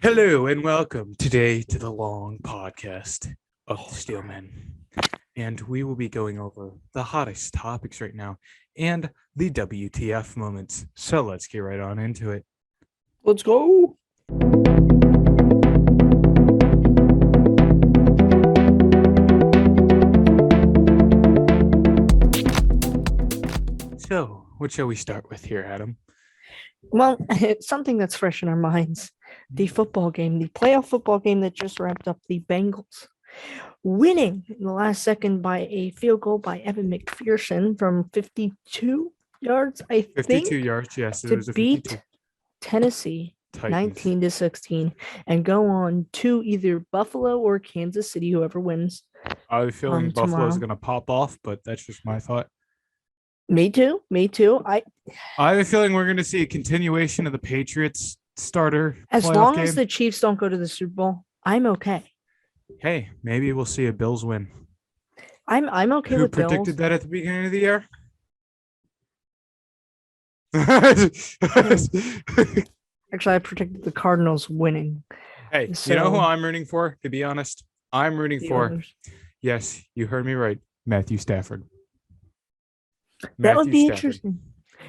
Hello and welcome today to the long podcast of the Steelmen. And we will be going over the hottest topics right now and the WTF moments. So let's get right on into it. Let's go. So, what shall we start with here, Adam? Well, it's something that's fresh in our minds. The football game, the playoff football game that just wrapped up, the Bengals winning in the last second by a field goal by Evan McPherson from 52 yards, I 52 think, yards, yes. It to was a beat 52. Tennessee Titans. 19-16 and go on to either Buffalo or Kansas City, whoever wins. I have a feeling Buffalo's tomorrow. going to pop off, but that's just my thought. Me too. I have a feeling we're going to see a continuation of the Patriots starter as playoff long game. as the Chiefs don't go to the Super Bowl, I'm okay. Hey, maybe we'll see a Bills win. I'm okay Who with Bills. predicted that at the beginning of the year? Actually, I predicted the Cardinals winning. Hey, you know who I'm rooting for? To be honest, I'm rooting for. Others. Yes, you heard me right. Matthew Stafford. That would be interesting.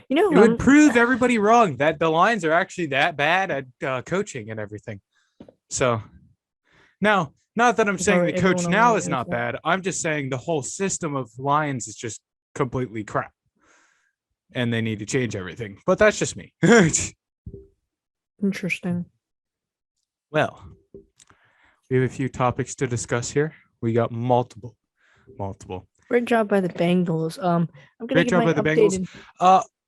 You know, it would prove everybody wrong that the Lions are actually that bad at coaching and everything. So, now, not that I'm saying the coach now is not bad. I'm just saying the whole system of Lions is just completely crap. And they need to change everything. But that's just me. Interesting. Well, we have a few topics to discuss here. We got multiple. Great job by the Bengals. I'm gonna Great job by the Bengals.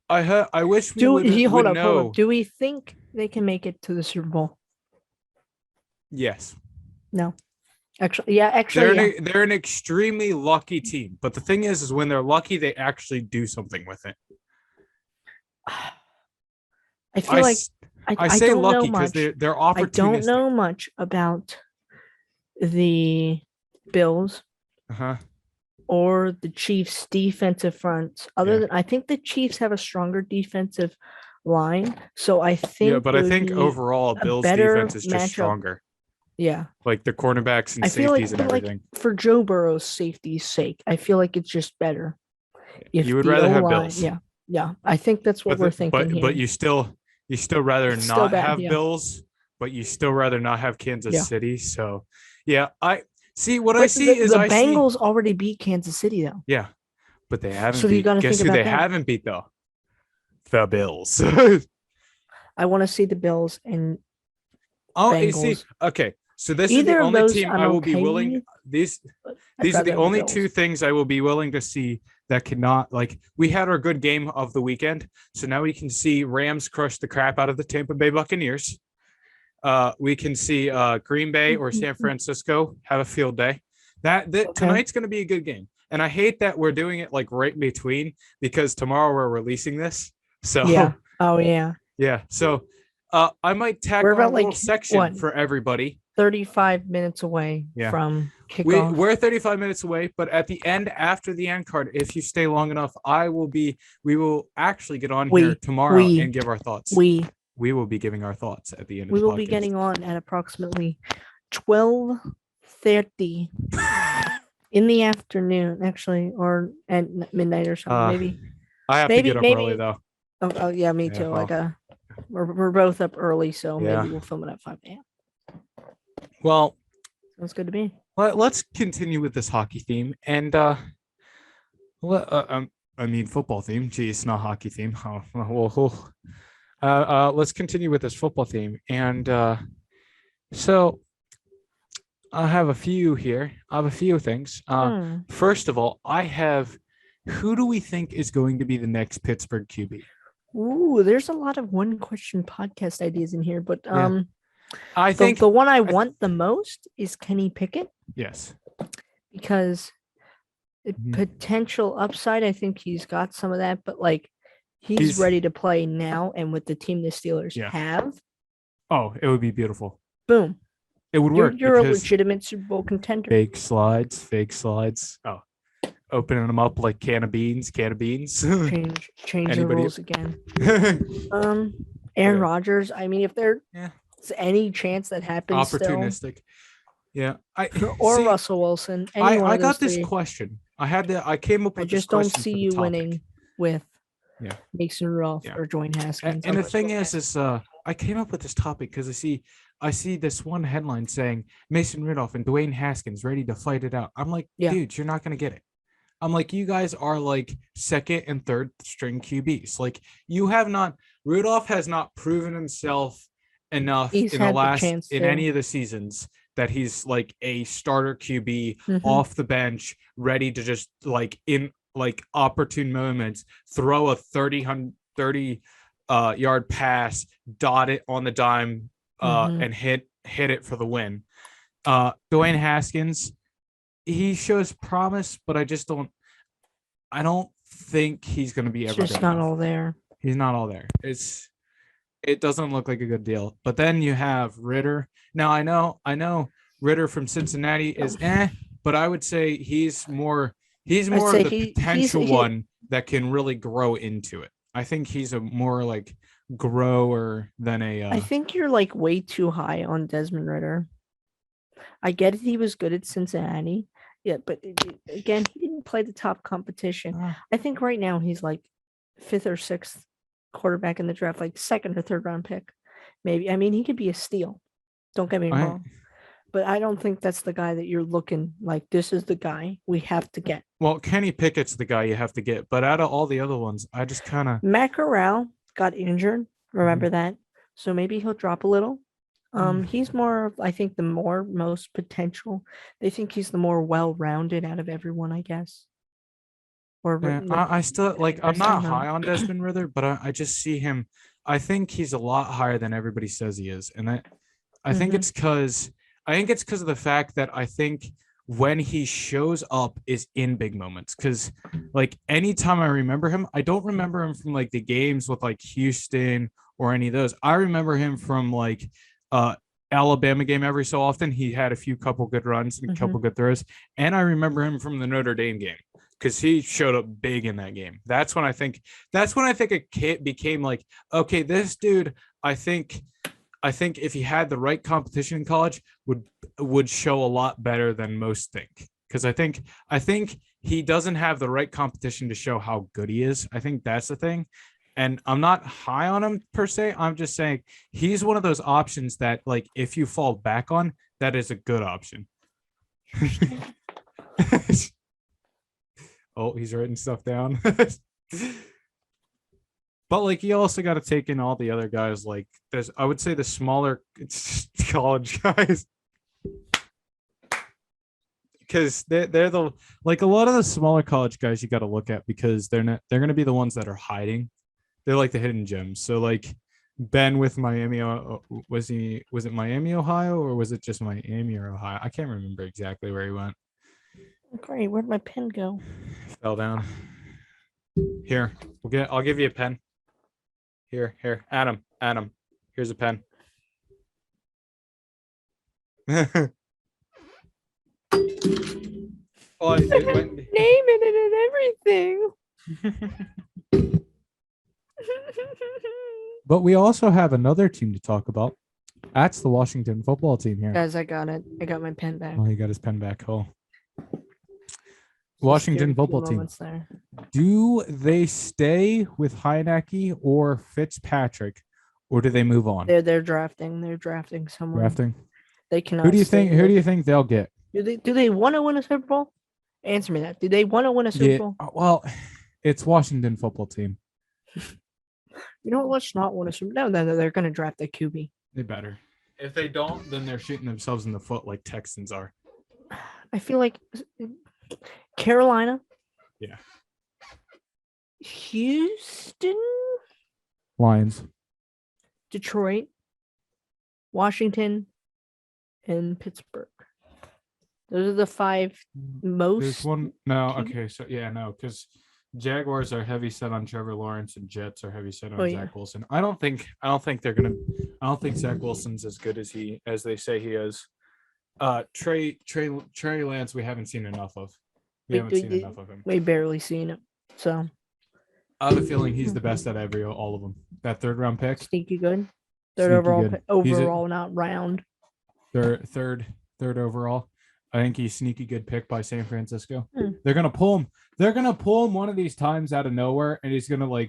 I wish we would know. Do we think they can make it to the Super Bowl? Yes. No. Actually, they're an extremely lucky team. But the thing is when they're lucky, they actually do something with it. I feel I say lucky because they're opportunistic. I don't know much about the Bills or the Chiefs' defensive fronts. Other than I think the Chiefs have a stronger defensive line, so I think. Yeah, but I think overall Bills' defense is just stronger. Yeah, like the cornerbacks and safeties and everything. Like, for Joe Burrow's safety's sake, I feel like it's just better. If you would rather have Bills. Yeah, I think that's what we're thinking here. But you still rather not have Bills, but you still rather not have Kansas City. So, I see what I see is the Bengals already beat Kansas City though. Yeah, but they haven't. So you got to think about who they haven't beat though? The Bills. I want to see the Bills and Bengals. Okay. So this is the only team I will be willing. These are the only two things I will be willing to see that cannot, like, we had our good game of the weekend. So now we can see Rams crush the crap out of the Tampa Bay Buccaneers. We can see Green Bay or San Francisco have a field day. Tonight's going to be a good game. And I hate that we're doing it like right in between because tomorrow we're releasing this. So yeah. So I might tack on a little section for everybody. 35 minutes away from kickoff. We're 35 minutes away, but at the end, after the end card, if you stay long enough, we will actually get on here tomorrow and give our thoughts. We will be giving our thoughts at the end of the podcast. We will be getting on at approximately 12:30 in the afternoon, actually, or at midnight or something, maybe. I have to get up early, though. Oh yeah, me too. We're both up early, so maybe we'll film it at 5 a.m. Well, sounds good to me. Let's continue with this hockey theme and football theme. Geez, not hockey theme. Let's continue with this football theme. And so I have a few here. I have a few things. First of all, who do we think is going to be the next Pittsburgh QB? Ooh, there's a lot of one question podcast ideas in here, but I think the one I want the most is Kenny Pickett. Yes. Because potential upside, I think he's got some of that, but like he's ready to play now, and with the team the Steelers have. Oh, it would be beautiful. Boom. It would work. You're a legitimate Super Bowl contender. Fake slides. Oh. Opening them up like can of beans. Change the rules again. Aaron Rodgers. I mean, if they're Is any chance that happens opportunistic. Still? Yeah, or see, Russell Wilson. I got this question. I came up with I just this don't question see for the you topic. winning with Yeah. Mason Rudolph or Dwayne Haskins. And the thing is I came up with this topic because I see this one headline saying Mason Rudolph and Dwayne Haskins ready to fight it out. I'm like, dude, you're not gonna get it. I'm like, you guys are like second and third string QBs. Like, you have not. Rudolph has not proven himself enough in any of the seasons that he's like a starter QB off the bench, ready to just like in like opportune moments throw a 30 yard pass, dot it on the dime, and hit it for the win. Dwayne Haskins, he shows promise, but I don't think he's going to be ever. It's just not all there. He's not all there. It doesn't look like a good deal. But then you have Ritter. Now I know Ritter from Cincinnati is but I would say he's more of the potential one that can really grow into it. I think he's a more like grower than a. I think you're like way too high on Desmond Ritter. I get it. He was good at Cincinnati. Yeah, but again, he didn't play the top competition. I think right now he's like 5th or 6th quarterback in the draft, like 2nd or 3rd round pick. Maybe. I mean, he could be a steal. Don't get me wrong. But I don't think that's the guy that you're looking like. This is the guy we have to get. Well, Kenny Pickett's the guy you have to get. But out of all the other ones, I just kind of. Matt Corral got injured. Remember that? So maybe he'll drop a little. He's more, I think, the most potential. They think he's the more well-rounded out of everyone, I guess. Or I still like. I'm not high on Desmond Ritter, but I just see him. I think he's a lot higher than everybody says he is, and I think it's because of the fact that I think when he shows up is in big moments. Because like anytime I remember him, I don't remember him from like the games with like Houston or any of those. I remember him from like Alabama game every so often. He had a couple good runs and a couple good throws. And I remember him from the Notre Dame game because he showed up big in that game. That's when I think it became like, okay, this dude, I think if he had the right competition in college would show a lot better than most think. Because I think he doesn't have the right competition to show how good he is. I think that's the thing. And I'm not high on him per se. I'm just saying he's one of those options that, like, if you fall back on, that is a good option. Oh, he's writing stuff down. But like, you also got to take in all the other guys. Like, I would say the smaller college guys, because they're the like a lot of the smaller college guys you got to look at because they're going to be the ones that are hiding. They're like the hidden gems. So like Ben with Miami, was it Miami, Ohio, or was it just Miami or Ohio? I can't remember exactly where he went. Great. Where'd my pen go? Fell down. Here, I'll give you a pen. Here, Adam, here's a pen. Oh, naming it and everything. But we also have another team to talk about. That's the Washington football team here. Guys, I got it. I got my pen back. Oh, he got his pen back. Oh. Washington football team. Do they stay with Heineke or Fitzpatrick, or do they move on? They're drafting. They're drafting someone. Drafting. They cannot. Who do you think they'll get? Do they want to win a Super Bowl? Answer me that. Do they want to win a Super Bowl? Well, it's Washington football team. You know what? Let's not win a Super Bowl. No, they're going to draft a QB. They better. If they don't, then they're shooting themselves in the foot like Texans are. I feel like Carolina. Yeah. Houston. Lions. Detroit. Washington. And Pittsburgh. Those are the 5 most. There's one. No. Okay. So yeah, no, because Jaguars are heavy set on Trevor Lawrence and Jets are heavy set on Zach Wilson. I don't think Zach Wilson's as good as they say he is. Trey Lance, we haven't seen enough of. We haven't seen enough of him. We barely seen it. So I have a feeling he's the best at all of them. That 3rd round pick. Sneaky good. Third overall, not round. Third overall. I think he's sneaky good pick by San Francisco. They're gonna pull him. They're gonna pull him one of these times out of nowhere, and he's gonna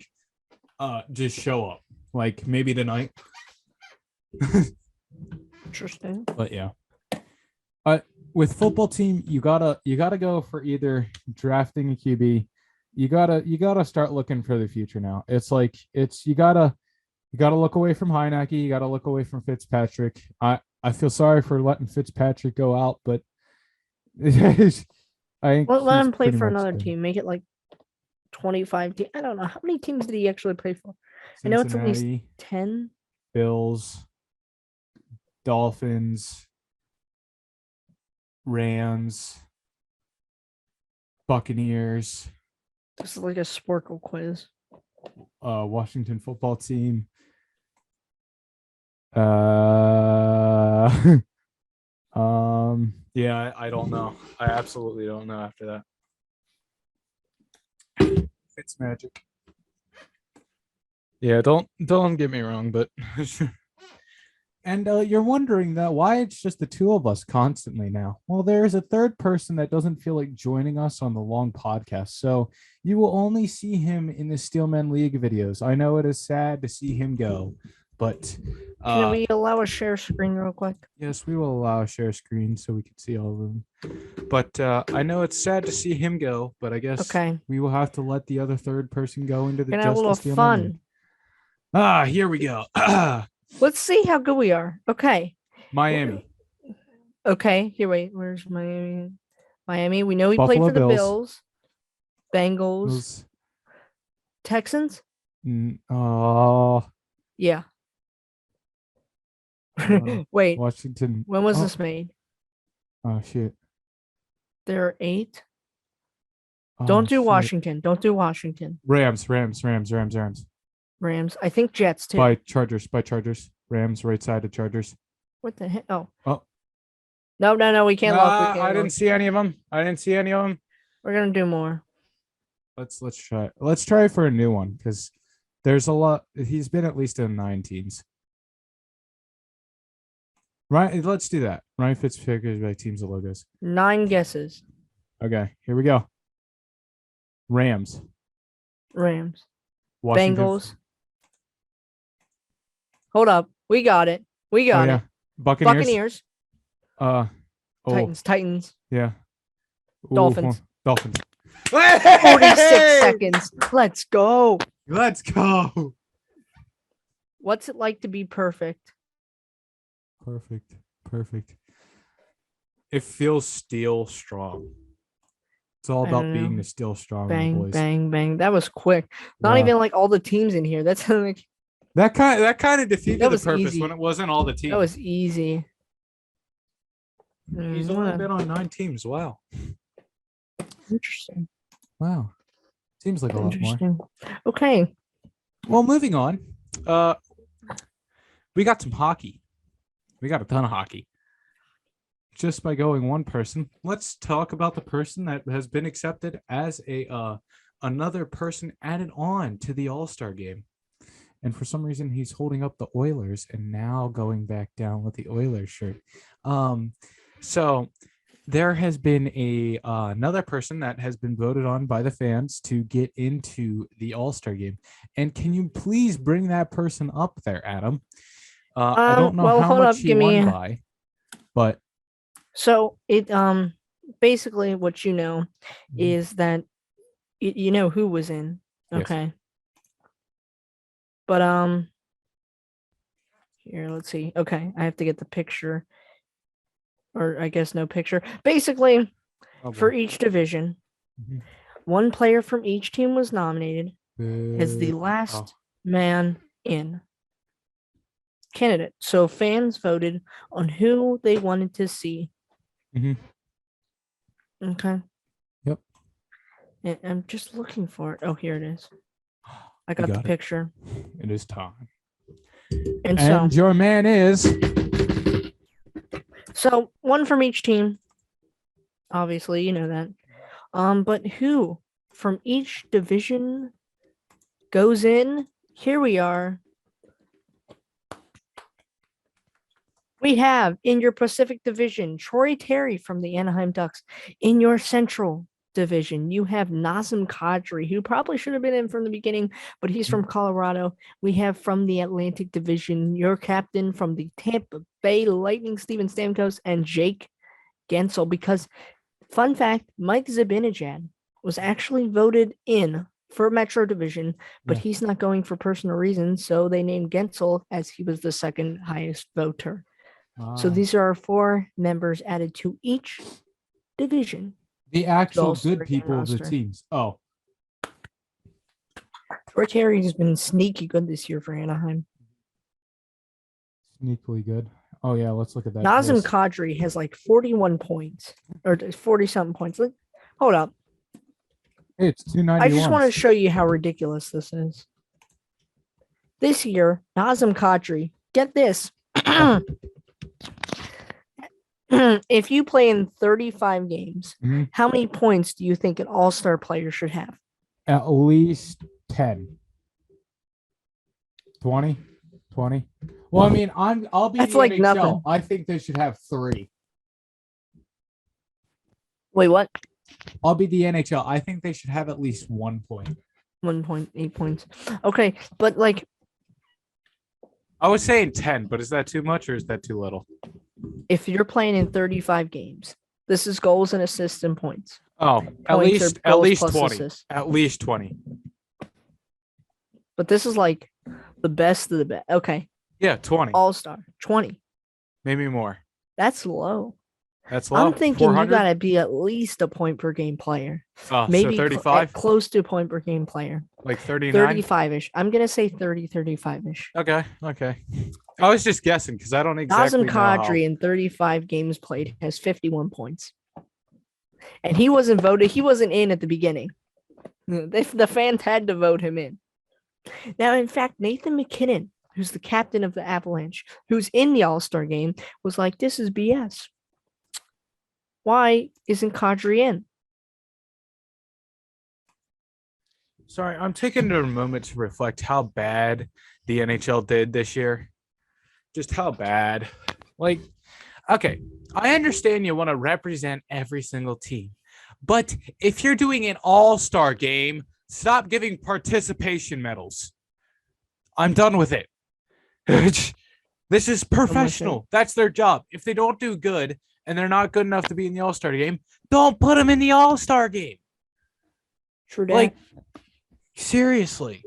just show up, like maybe tonight. Interesting. But yeah. With football team, you gotta go for either drafting a QB. You gotta start looking for the future now. You gotta look away from Heineke. You gotta look away from Fitzpatrick. I feel sorry for letting Fitzpatrick go out, but I think let him play for another team. Make it like 25 teams. I don't know how many teams did he actually play for. I know it's at least 10. Bills, Dolphins, Rams, Buccaneers. This is like a Sporkle quiz. Washington football team. Yeah, I don't know. I absolutely don't know after that. It's magic. Yeah, don't get me wrong, but and you're wondering that why it's just the two of us constantly now. Well, there is a third person that doesn't feel like joining us on the long podcast, so you will only see him in the Steelman League videos. I know it is sad to see him go, but can we allow a share screen real quick? Yes, we will allow a share screen so we can see all of them. But I know it's sad to see him go, but I guess we will have to let the other third person go into the Justice. Have a little fun. Here we go. Let's see how good we are. Okay. Miami. Okay, where's Miami? Miami. We know he Buffalo played for the Bills. Bengals. Texans? Yeah. Wait. Washington. When was this made? Oh shit. There are 8. Don't do Washington. Don't do Washington. Rams. I think Jets too. By Chargers. Rams, right side of Chargers. What the heck? Oh. No. We can't look. I didn't see any of them. We're gonna do more. Let's try. Let's try for a new one because there's a lot. He's been at least in 9 teams. Right. Let's do that. Ryan Fitzpatrick by teams and logos. 9 guesses. Okay. Here we go. Rams. Washington. Bengals. Hold up. We got it. It. Buccaneers. Titans. Yeah. Dolphins. 46 seconds. Let's go. What's it like to be perfect? Perfect. It feels steel strong. It's all about being the steel strong. Bang, bang. That was quick. Not even like all the teams in here. That's like that kind of defeated the purpose when it wasn't all the teams. That was easy. He's only been on 9 teams. Wow. Interesting. Wow. Seems like a lot more. Okay. Well, moving on. We got some hockey. We got a ton of hockey. Just by going one person, let's talk about the person that has been accepted as another person added on to the All-Star game. And for some reason, he's holding up the Oilers and now going back down with the Oilers shirt. So there has been another person that has been voted on by the fans to get into the All-Star game. And can you please bring that person up there, Adam? I don't know how much he won by, but so it basically what you know is that you know who was in, okay? Yes. But here, let's see. Okay, I have to get the picture, or I guess no picture. Basically, for each division, one player from each team was nominated as the last man in candidate. So fans voted on who they wanted to see. Okay. Yep. And I'm just looking for it. Oh, here it is. I got the picture. It is time. And your man is. So one from each team. Obviously, you know that. But who from each division goes in? Here we are. We have in your Pacific Division, Troy Terry from the Anaheim Ducks. In your Central Division, you have Nazem Kadri, who probably should have been in from the beginning, but he's from Colorado. We have from the Atlantic Division, your captain from the Tampa Bay Lightning, Steven Stamkos, and Jake Gensel. Because, fun fact, Mike Zibanejad was actually voted in for Metro Division, but he's not going for personal reasons, so they named Gensel as he was the second highest voter. So these are our 4 members added to each division. The actual good people of the teams. Oh. Troy Terry has been sneaky good this year for Anaheim. Sneakily good. Oh, yeah, let's look at that. Nazem Kadri has like 41 points or 40-something points. Hold up. Hey, it's 291. I just want to show you how ridiculous this is. This year, Nazem Kadri, get this. If you play in 35 games, how many points do you think an all-star player should have? At least 10. 20? 20? Well, I mean, I'll be That's the like NHL. nothing. I think they should have 3. Wait, what? I'll be the NHL. I think they should have at least 1 point. 1.8 points. Okay, but like I was saying 10, but is that too much or is that too little? if you're playing in 35 games, this is goals and assists and points. Oh, at least 20. Assists. At least 20. But this is like the best of the best. Okay. Yeah, 20. All-star, 20. Maybe more. That's low. That's low. I'm thinking 400? you gotta be at least a point per game player. Maybe so 35? Close to a point per game player. Like 39? 35-ish. I'm gonna say 30, 35-ish. Okay. I was just guessing because I don't exactly Nazem Kadri in 35 games played has 51 points. And he wasn't voted. He wasn't in at the beginning. The fans had to vote him in. Now, in fact, Nathan McKinnon, who's the captain of the Avalanche, who's in the All-Star game, was like, this is BS. Why isn't Kadri in? Sorry, I'm taking a moment to reflect how bad the NHL did this year. Just how bad. Like, okay, I understand you want to represent every single team, but if you're doing an all-star game, stop giving participation medals. I'm done with it. This is professional. That's their job. If they don't do good and they're not good enough to be in the all-star game, don't put them in the all-star game. True that. Like, seriously.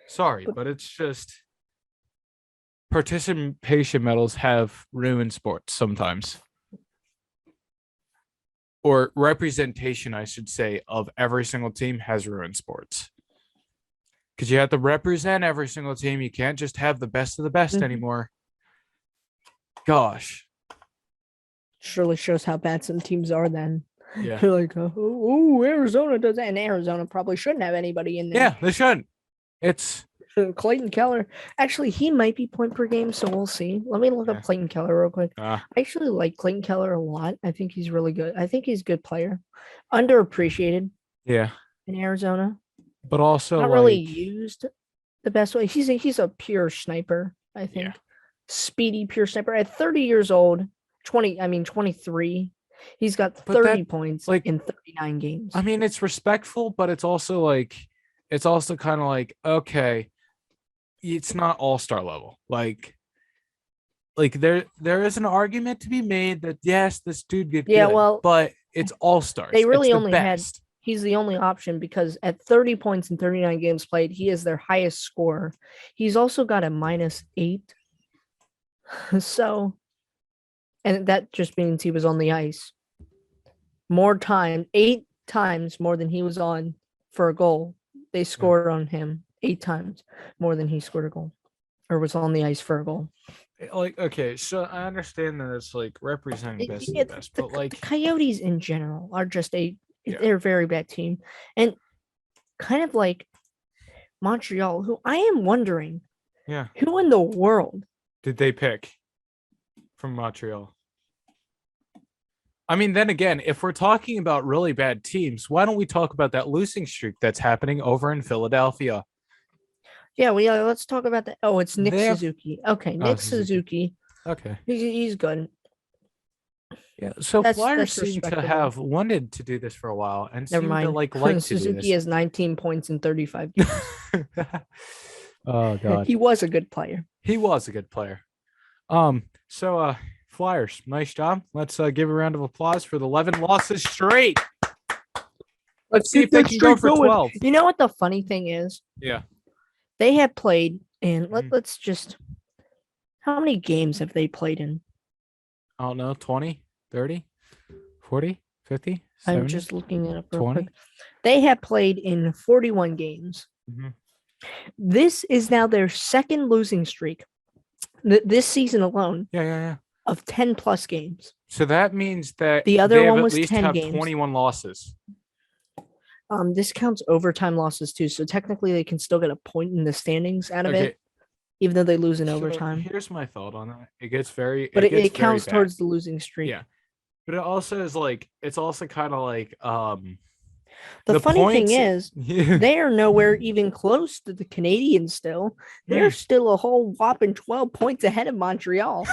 Sorry, but it's just participation medals have ruined sports sometimes. Or representation, I should say, of every single team has ruined sports. Because you have to represent every single team. You can't just have the best of the best anymore. Gosh. Surely shows how bad some teams are then. Yeah. They're like, oh, Arizona does that. And Arizona probably shouldn't have anybody in there. Yeah, they shouldn't. It's Clayton Keller. Actually, he might be point per game, so we'll see. Let me look up Clayton Keller real quick. I actually like Clayton Keller a lot. I think he's really good. I think he's a good player. Underappreciated. Yeah. In Arizona. But also not really used the best way. He's a pure sniper, I think. Yeah. Speedy, pure sniper. At 30 years old, 23. He's got 30 points in 39 games. I mean, it's respectful, but it's also kind of like, okay, it's not all-star level. Like there is an argument to be made that yes, this dude gets good, well, but it's all-stars. They really only had he's the only option because at 30 points in 39 games played, he is their highest scorer. He's also got a -8. So, and that just means he was on the ice more time, 8 times more than he was on for a goal. They scored on him 8 times more than he scored a goal or was on the ice for a goal. Like, okay, so I understand that it's like representing best of the best, but like the Coyotes in general are just they're a very bad team. And kind of like Montreal, who I am wondering, who in the world did they pick from Montreal? I mean, then again, if we're talking about really bad teams, why don't we talk about that losing streak that's happening over in Philadelphia? Yeah, let's talk about that. Oh, it's Nick Suzuki. Okay, Nick Suzuki. Okay. He's good. Yeah, so Flyers seem to have wanted to do this for a while and seem to like Suzuki has 19 points in 35 games. Oh god. He was a good player. He was a good player. So Flyers, nice job. Let's give a round of applause for the 11 losses straight. Let's see if they can go for 12. You know what the funny thing is? Yeah. They have played in let's just how many games have they played in? I don't know, 20, 30, 40, 50, 70, I'm just looking it up real 20. quick. They have played in 41 games. Mm-hmm. This is now their second losing streak this season alone. Yeah. Of 10 plus games. So that means that the other one was at least 10 have games. 21 losses. This counts overtime losses too, so technically they can still get a point in the standings out of it, even though they lose in overtime. Here's my thought on that. It gets very, but it counts towards the losing streak. Yeah, but it also is like it's also kind of like The funny thing is, they are nowhere even close to the Canadiens still. They're still a whole whopping 12 points ahead of Montreal.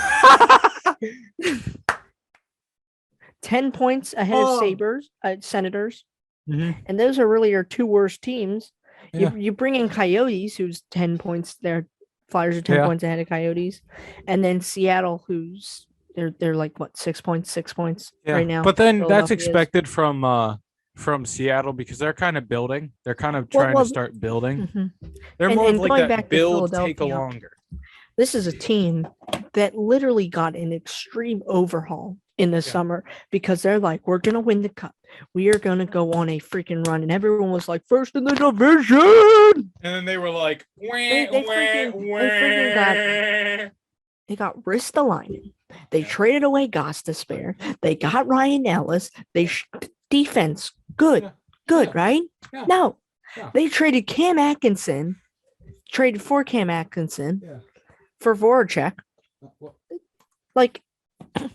10 points ahead of Senators. Mm-hmm. And those are really our two worst teams. Yeah. You bring in Coyotes, who's 10 points. Their Flyers are 10 points ahead of Coyotes. And then Seattle, who's they're like what 6 points right now. But then that's expected from Seattle because they're kind of building. They're kind of trying to start building. Mm-hmm. They're more like that build, take a longer. This is a team that literally got an extreme overhaul in the summer because they're like, we're going to win the cup. We are going to go on a freaking run. And everyone was like, first in the division. And then they were like, they got Ristolainen. They traded away Gostisbehere. They got Ryan Ellis. Defense, good, right? Yeah. No. They traded Cam Atkinson. Traded for Cam Atkinson for Voracek. Like,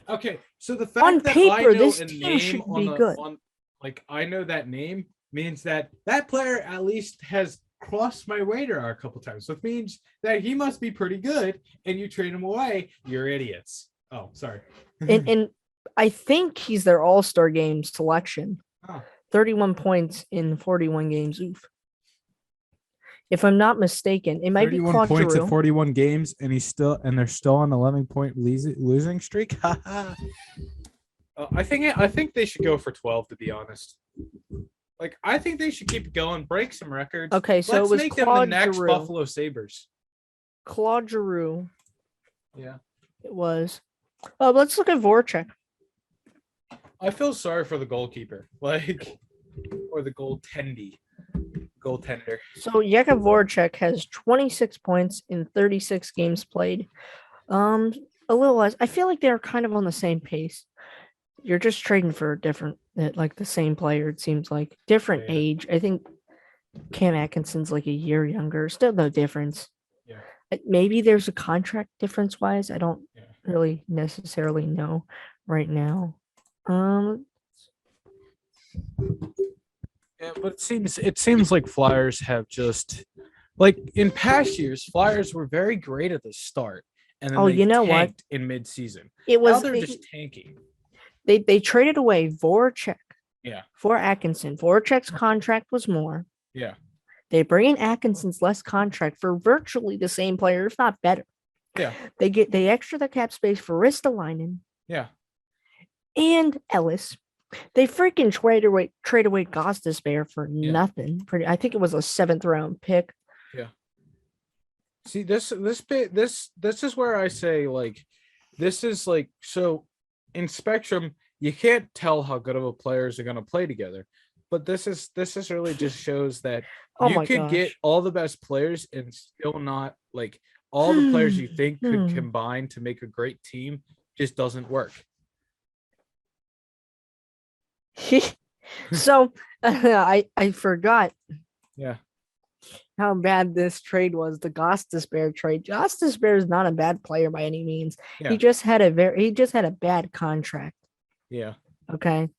okay, so the fact on that paper, I know this a team name should on be the, good. I know that name means that player at least has crossed my radar a couple times. So it means that he must be pretty good, and you trade him away. You're idiots. Oh, sorry. and I think he's their All-Star game selection. 31 points in 41 games. Oof. If I'm not mistaken, it might be Claude 31 points Giroux. in 41 games, and they're still on 11-point losing streak. I think they should go for 12. To be honest, like I think they should keep going, break some records. Okay, so let's it was make Claude them the next Giroux. Buffalo Sabres. Claude Giroux. Yeah, it was. Let's look at Voracek. I feel sorry for the goalkeeper, or the goaltender. So Jakub Voracek has 26 points in 36 games played. A little less. I feel like they're kind of on the same pace. You're just trading for the same player. It seems like different age. I think Cam Atkinson's like a year younger. Still no difference. Yeah. Maybe there's a contract difference wise. I don't really necessarily know right now. Yeah, but it seems like Flyers have just like in past years, Flyers were very great at the start, and then you know what? In mid-season, now they're just tanking. They traded away Voracek. Yeah. For Atkinson. Voracek's contract was more. Yeah. They bring in Atkinson's less contract for virtually the same player, if not better. Yeah. They extra the cap space for Ristolainen. Yeah. And Ellis. They freaking trade away Gostisbehere for nothing. I think it was a 7th round pick. Yeah. See, this is where I say this is so in Spectrum you can't tell how good of a players are going to play together, but this is really just shows that you could get all the best players and still not all the players you think could combine to make a great team just doesn't work. So I forgot. Yeah. How bad this trade was, the Gostisbehere trade. Gostisbehere is not a bad player by any means. Yeah. He just had a bad contract. Yeah. Okay.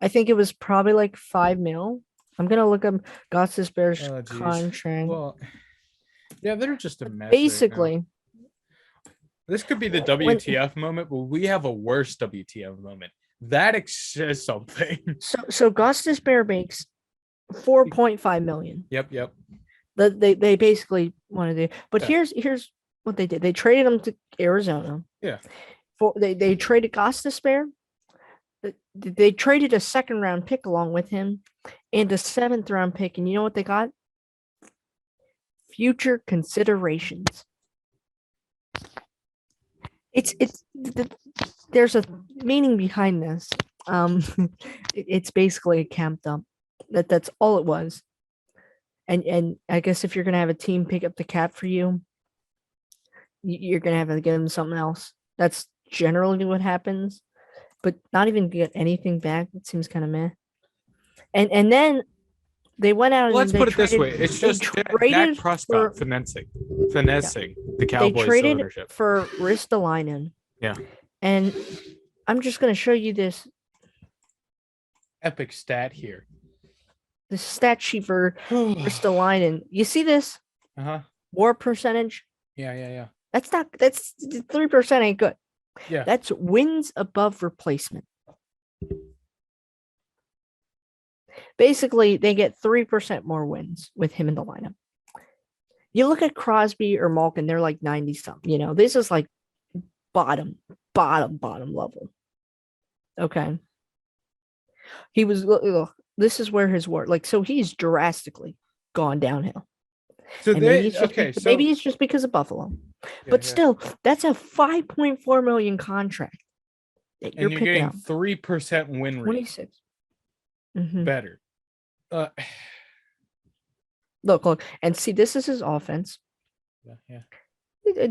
I think it was probably like $5 million. I'm gonna look up Gostisbehere's contract. Well, Yeah, they're just a mess. Basically, right now. This could be the WTF moment, but we have a worse WTF moment. That says something. So Gostis Bear makes 4.5 million. Yep. They basically wanted to, but here's what they did. They traded him to Arizona. Yeah. They traded Gostis Bear. They traded a 2nd round pick along with him and a 7th round pick, and you know what they got? Future considerations. There's a meaning behind this. It's basically a camp dump. That's all it was. And I guess if you're gonna have a team pick up the cap for you, you're gonna have to give them something else. That's generally what happens. But not even get anything back. It seems kind of meh. And then they went out. Let's and put it this way: it's just Dak Prescott finessing the Cowboys. They traded ownership. for Ristolainen. Yeah. And I'm just going to show you this epic stat here. The stat sheet for Ristolainen. You see this? War percentage. Yeah. That's 3% ain't good. Yeah. That's wins above replacement. Basically, they get 3% more wins with him in the lineup. You look at Crosby or Malkin, they're like 90 something. This is like bottom level. Okay. He was, this is where his work, so he's drastically gone downhill. So maybe it's just because of Buffalo. But still, that's a $5.4 million contract. And you're getting 3% win rate. 26. Mm-hmm. Better. Look, and see, this is his offense. Yeah.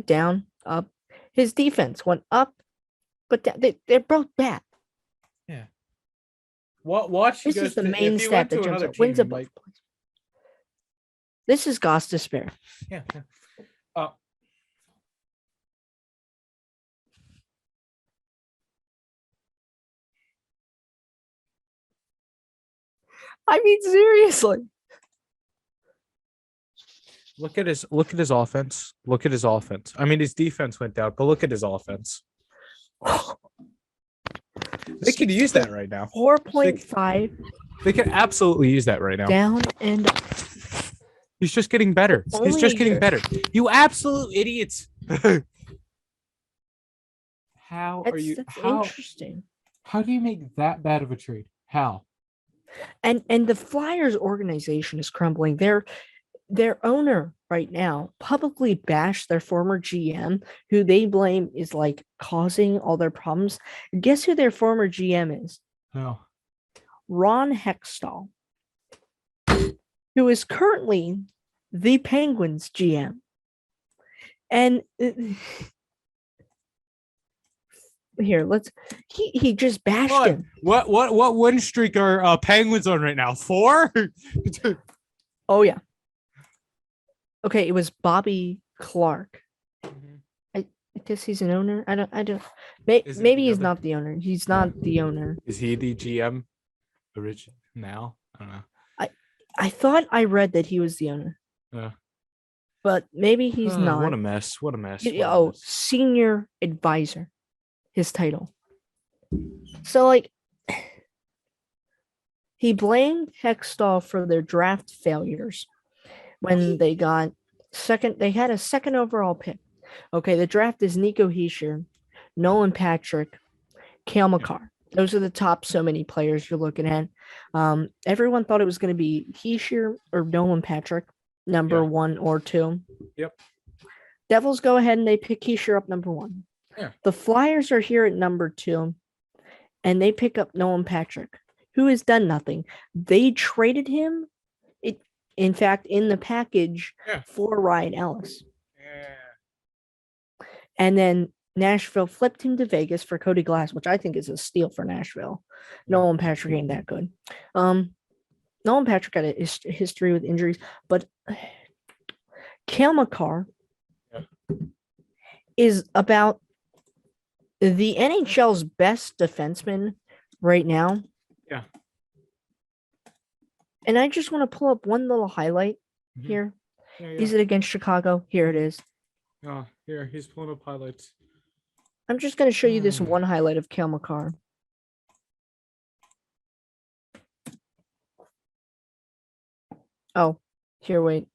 Down, up. His defense went up, but they're both bad. Yeah. Watch. This is the main stat that jumps up. Wins above. This is Gostis Bear. Yeah. I mean, seriously. Look at his offense. Look at his offense. I mean, his defense went down, but look at his offense. They could use that right now. 4.5. They could absolutely use that right now. Down and up. He's just getting better. He's just getting better. You absolute idiots. How that's, are you? That's how interesting. How do you make that bad of a trade? How? And the Flyers organization is crumbling. Their owner right now publicly bashed their former GM, who they blame is causing all their problems. Guess who their former GM is? No. Ron Hextall, who is currently the Penguins GM. And here, he just bashed him. What win streak are Penguins on right now? 4? Oh yeah. Okay, it was Bobby Clark. Mm-hmm. I guess he's an owner. I don't. Maybe he's not the owner. He's not the owner. Is he the GM? Now? I don't know. I thought I read that he was the owner. Yeah. But maybe he's not. What a mess. What a mess. Senior advisor, his title. So he blamed Hextall for their draft failures when they got second. They had a 2nd overall pick. Okay, the draft is Nico Hischier, Nolan Patrick, Cale Makar. Those are the top so many players you're looking at. Everyone thought it was going to be Hischier or Nolan Patrick, number 1 or 2. Yep. Devils go ahead and they pick Hischier up number 1. Yeah. The Flyers are here at number 2, and they pick up Nolan Patrick, who has done nothing. They traded him, in fact, in the package for Ryan Ellis. Yeah. And then Nashville flipped him to Vegas for Cody Glass, which I think is a steal for Nashville. Nolan Patrick ain't that good. Nolan Patrick got a history with injuries, but Cale Makar is about the NHL's best defenseman right now. Yeah. And I just want to pull up one little highlight here. Is it against Chicago? Here it is. Oh, here, he's pulling up highlights. I'm just going to show you this one highlight of Cale Makar. Oh, here, wait.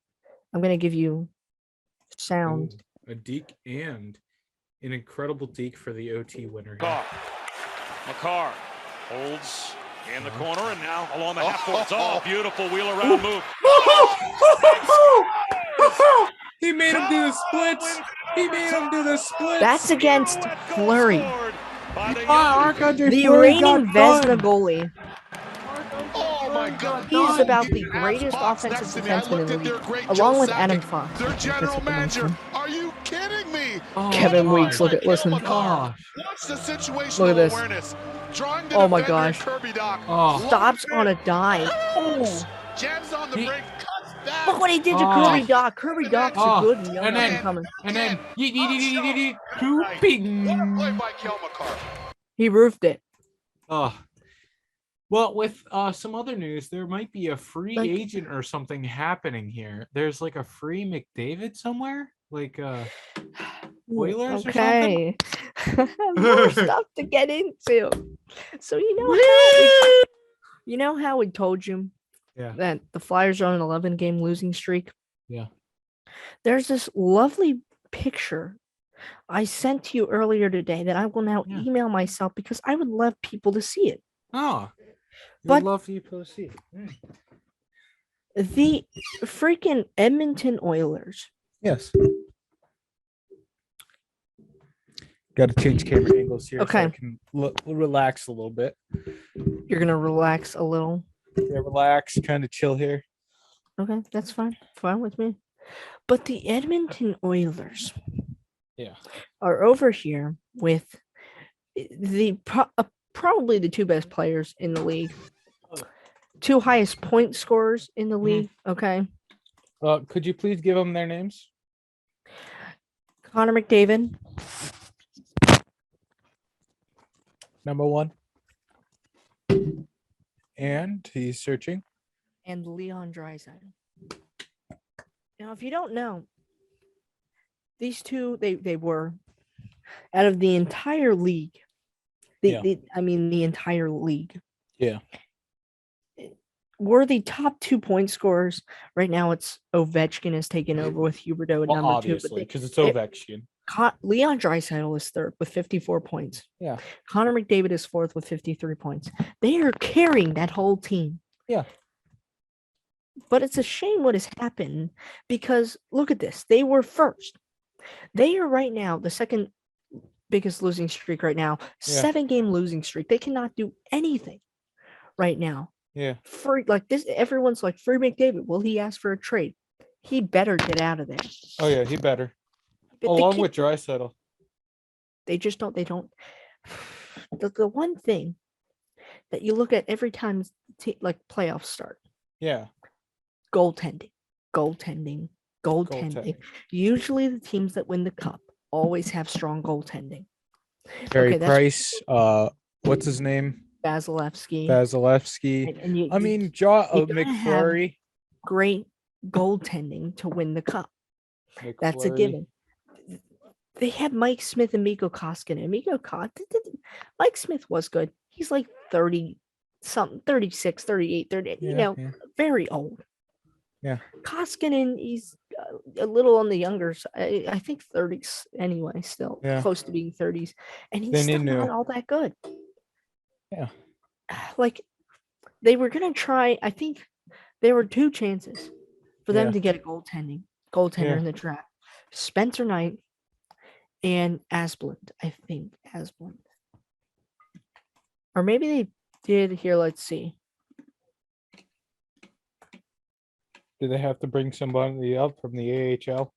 I'm going to give you sound. Ooh, a deke and an incredible deke for the OT winner. Makar holds in the corner and now along the half court. Oh, beautiful wheel around move. He made him do the splits. He made him do the splits. That's against Fleury. The reigning Vesna goalie. Oh my God. He's about the greatest offensive defenseman in the league, along with Adam Fox. Their general manager. Are you kidding me? Kevin Weeks, listen. Watch the situational Look at this. awareness. Oh my gosh. Stops on a dime. Jams on the brink. Look what he did to Kirby Doc. Kirby Doc's a good young up-and-comer. And then Play by Cale Makar. He roofed it. Well, with some other news, there might be a free agent or something happening here. There's like a free McDavid somewhere, like Oilers or something. More stuff to get into. So you know how we told you that the Flyers are on an 11-game losing streak? Yeah. There's this lovely picture I sent to you earlier today that I will now email myself because I would love people to see it. Oh. But love people to see it. The freaking Edmonton Oilers. Yes. Got to change camera angles here so I can relax a little bit. You're going to relax a little? Yeah, relax, kind of chill here. Okay, that's fine. Fine with me. But the Edmonton Oilers are over here with the probably the two best players in the league. Two highest point scorers in the league. Okay. Could you please give them their names? Connor McDavid. Number 1. And he's searching. And Leon Draisaitl. Now, if you don't know, these two, they were out of the entire league. The entire league. Yeah. Were the top 2 point scorers. Right now, it's Ovechkin has taken over with Huberdeau at number 2. Obviously, because it's Ovechkin. Leon Draisaitl is third with 54 points. Yeah. Connor McDavid is fourth with 53 points. They are carrying that whole team. Yeah. But it's a shame what has happened because look at this. They were first. They are right now the second biggest losing streak right now. 7-game losing streak. They cannot do anything right now. Yeah. For like this, everyone's like, free McDavid. Will he ask for a trade? He better get out of there. Oh yeah, he better. But along with Draisaitl. They just don't. They don't. The one thing that you look at every time like playoffs start. Yeah. Goaltending. Usually the teams that win the cup always have strong goaltending. Carey Price. What's his name? Vasilevsky. And McFlurry. Great goaltending to win the cup. That's a given. They had Mike Smith and Mikko Koskinen. Mike Smith was good. He's like 30 something, 36, 38, 30, very old. Yeah. Koskinen, he's a little on the younger side. I think 30s anyway, still close to being 30s. And he's still not all that good. Yeah. Like they were going to try, I think there were 2 chances for them to get a goaltender in the draft. Spencer Knight and Asplund, I think. Asplund. Or maybe they did here. Let's see. Do they have to bring somebody up from the AHL?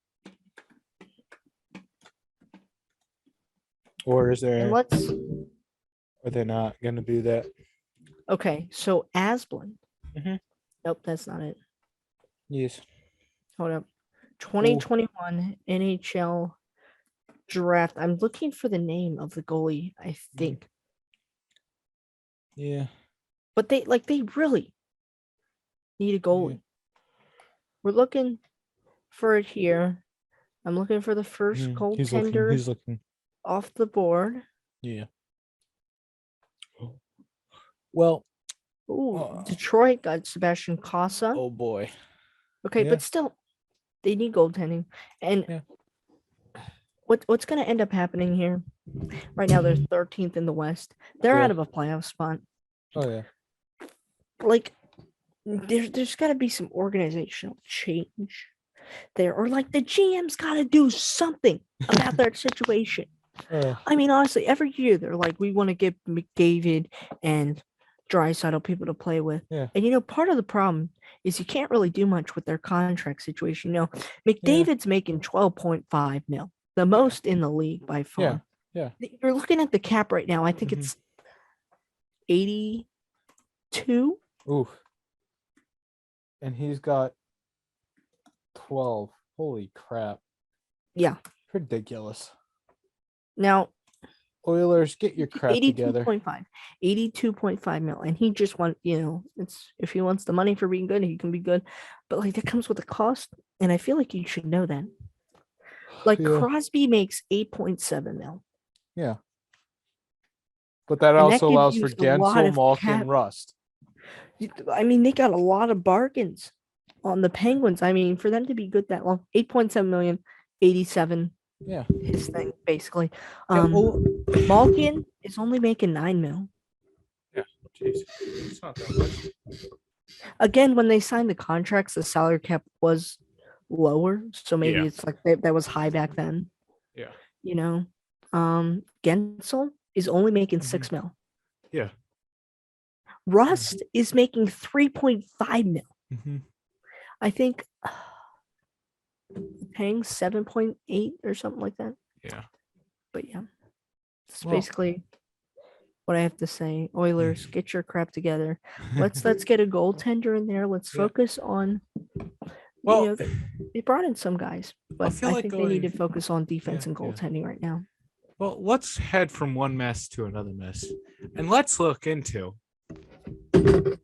Or is there... Are they not going to do that? Okay, so Asplund. Mm-hmm. Nope, that's not it. Yes. Hold up. 2021 NHL draft. I'm looking for the name of the goalie, I think. Yeah. But they really need a goalie. We're looking for it here. I'm looking for the first goaltender He's looking. off the board. Yeah. Well. Ooh, Detroit got Sebastian Casa. Oh boy. Okay, Yeah. but still, they need goaltending. And what's going to end up happening here? Right now, they're 13th in the West. They're out of a playoff spot. Oh yeah. Like, there's got to be some organizational change there, or like the GM's got to do something about that situation. I mean, honestly, every year they're like, we want to get McDavid and Draisaitl people to play with. Yeah. And part of the problem is you can't really do much with their contract situation. McDavid's making 12.5 mil, the most in the league by far. Yeah. You're looking at the cap right now. I think it's 82. Oof. And he's got 12. Holy crap. Yeah. Ridiculous. Now, Oilers, get your crap together. 82.5 mil. And he just it's if he wants the money for being good, he can be good. But that comes with a cost. And I feel like you should know that. Crosby makes 8.7 mil. Yeah. But that also allows for Gensel, Malkin, Rust. I mean, they got a lot of bargains on the Penguins. I mean, for them to be good that long, 8.7 million, 87. Yeah. His thing, basically. Malkin is only making 9 mil. Yeah. Jeez. It's not that much. Again, when they signed the contracts, the salary cap was lower. So maybe it's like that was high back then. Yeah. Gensel is only making 6 mil. Yeah. Rust is making 3.5 mil. Mm-hmm. I think paying 7.8 or something like that. Yeah. But yeah, it's basically what I have to say. Oilers, get your crap together. Let's get a goaltender in there. Let's focus on. Well, they brought in some guys, but I think they need to focus on defense and goaltending right now. Well, let's head from one mess to another mess, and let's look into the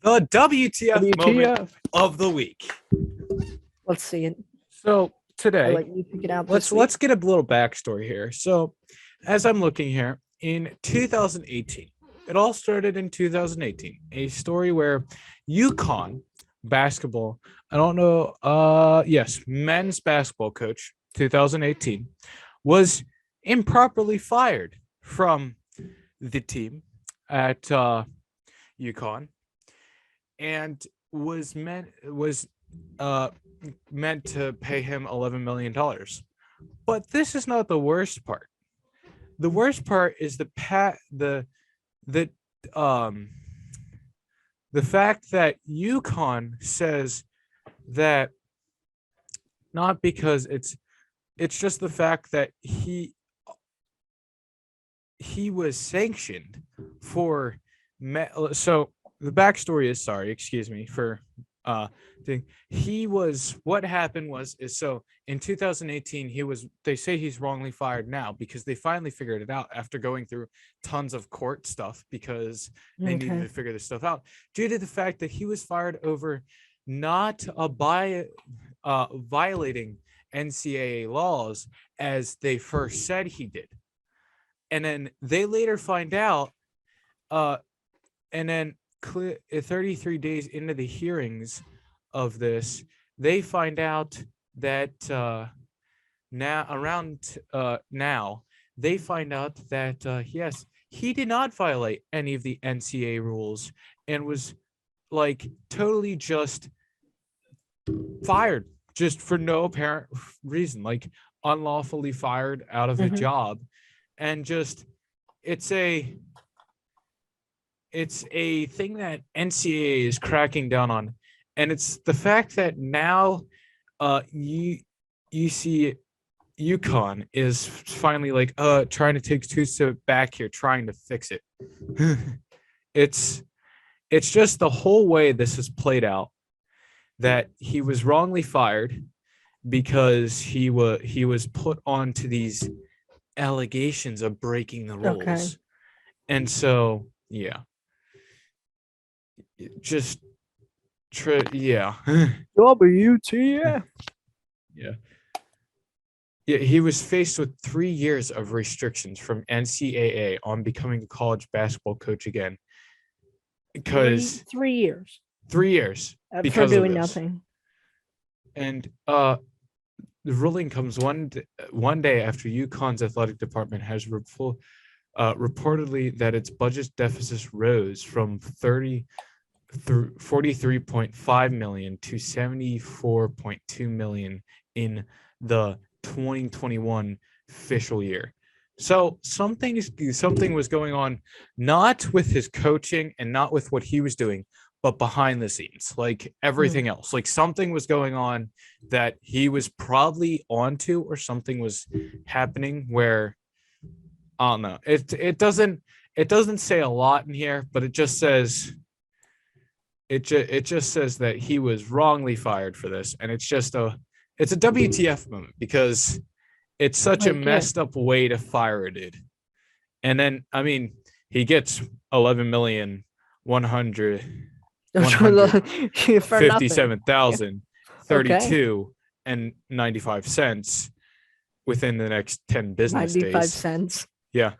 WTF moment of the week. Let's see it. So today, let's get a little backstory here. So, as I'm looking here, in 2018, it all started in 2018. A story where Uconn basketball, I don't know, men's basketball coach, 2018, was improperly fired from the team at Uconn, and was meant to pay him $11 million. But this is not the worst part. The worst part is the fact that Uconn says that not because it's just the fact that he was sanctioned for so the backstory is what happened was so in 2018 they say he's wrongly fired now because they finally figured it out after going through tons of court stuff because they needed to figure this stuff out due to the fact that he was fired over not violating NCAA laws as they first said he did. And then they later find out and then 33 days into the hearings of this, they find out that now they find out that yes, he did not violate any of the NCAA rules and was totally just fired just for no apparent reason, unlawfully fired out of a job. And just it's a thing that NCAA is cracking down on, and it's the fact that now you see Uconn is finally trying to take 2 steps back here, trying to fix it. It's just the whole way this is played out, that he was wrongly fired because he was put onto these allegations of breaking the rules. And so just Yeah. WTF. Yeah. Yeah, he was faced with 3 years of restrictions from NCAA on becoming a college basketball coach again. Because 3 years 3 years for because doing of this. nothing. And the ruling comes one day after UConn's athletic department has reportedly that its budget deficit rose from 43.5 million to 74.2 million in the 2021 official year. So something was going on, not with his coaching and not with what he was doing, but behind the scenes, like everything else. Like something was going on that he was probably onto, or something was happening where, I don't know. It doesn't say a lot in here, but it just says that he was wrongly fired for this, and it's a WTF moment, because it's such a messed up way to fire a dude. And then, I mean, he gets 11,157,032.95 within the next 10 business 95 days. cents. Yeah.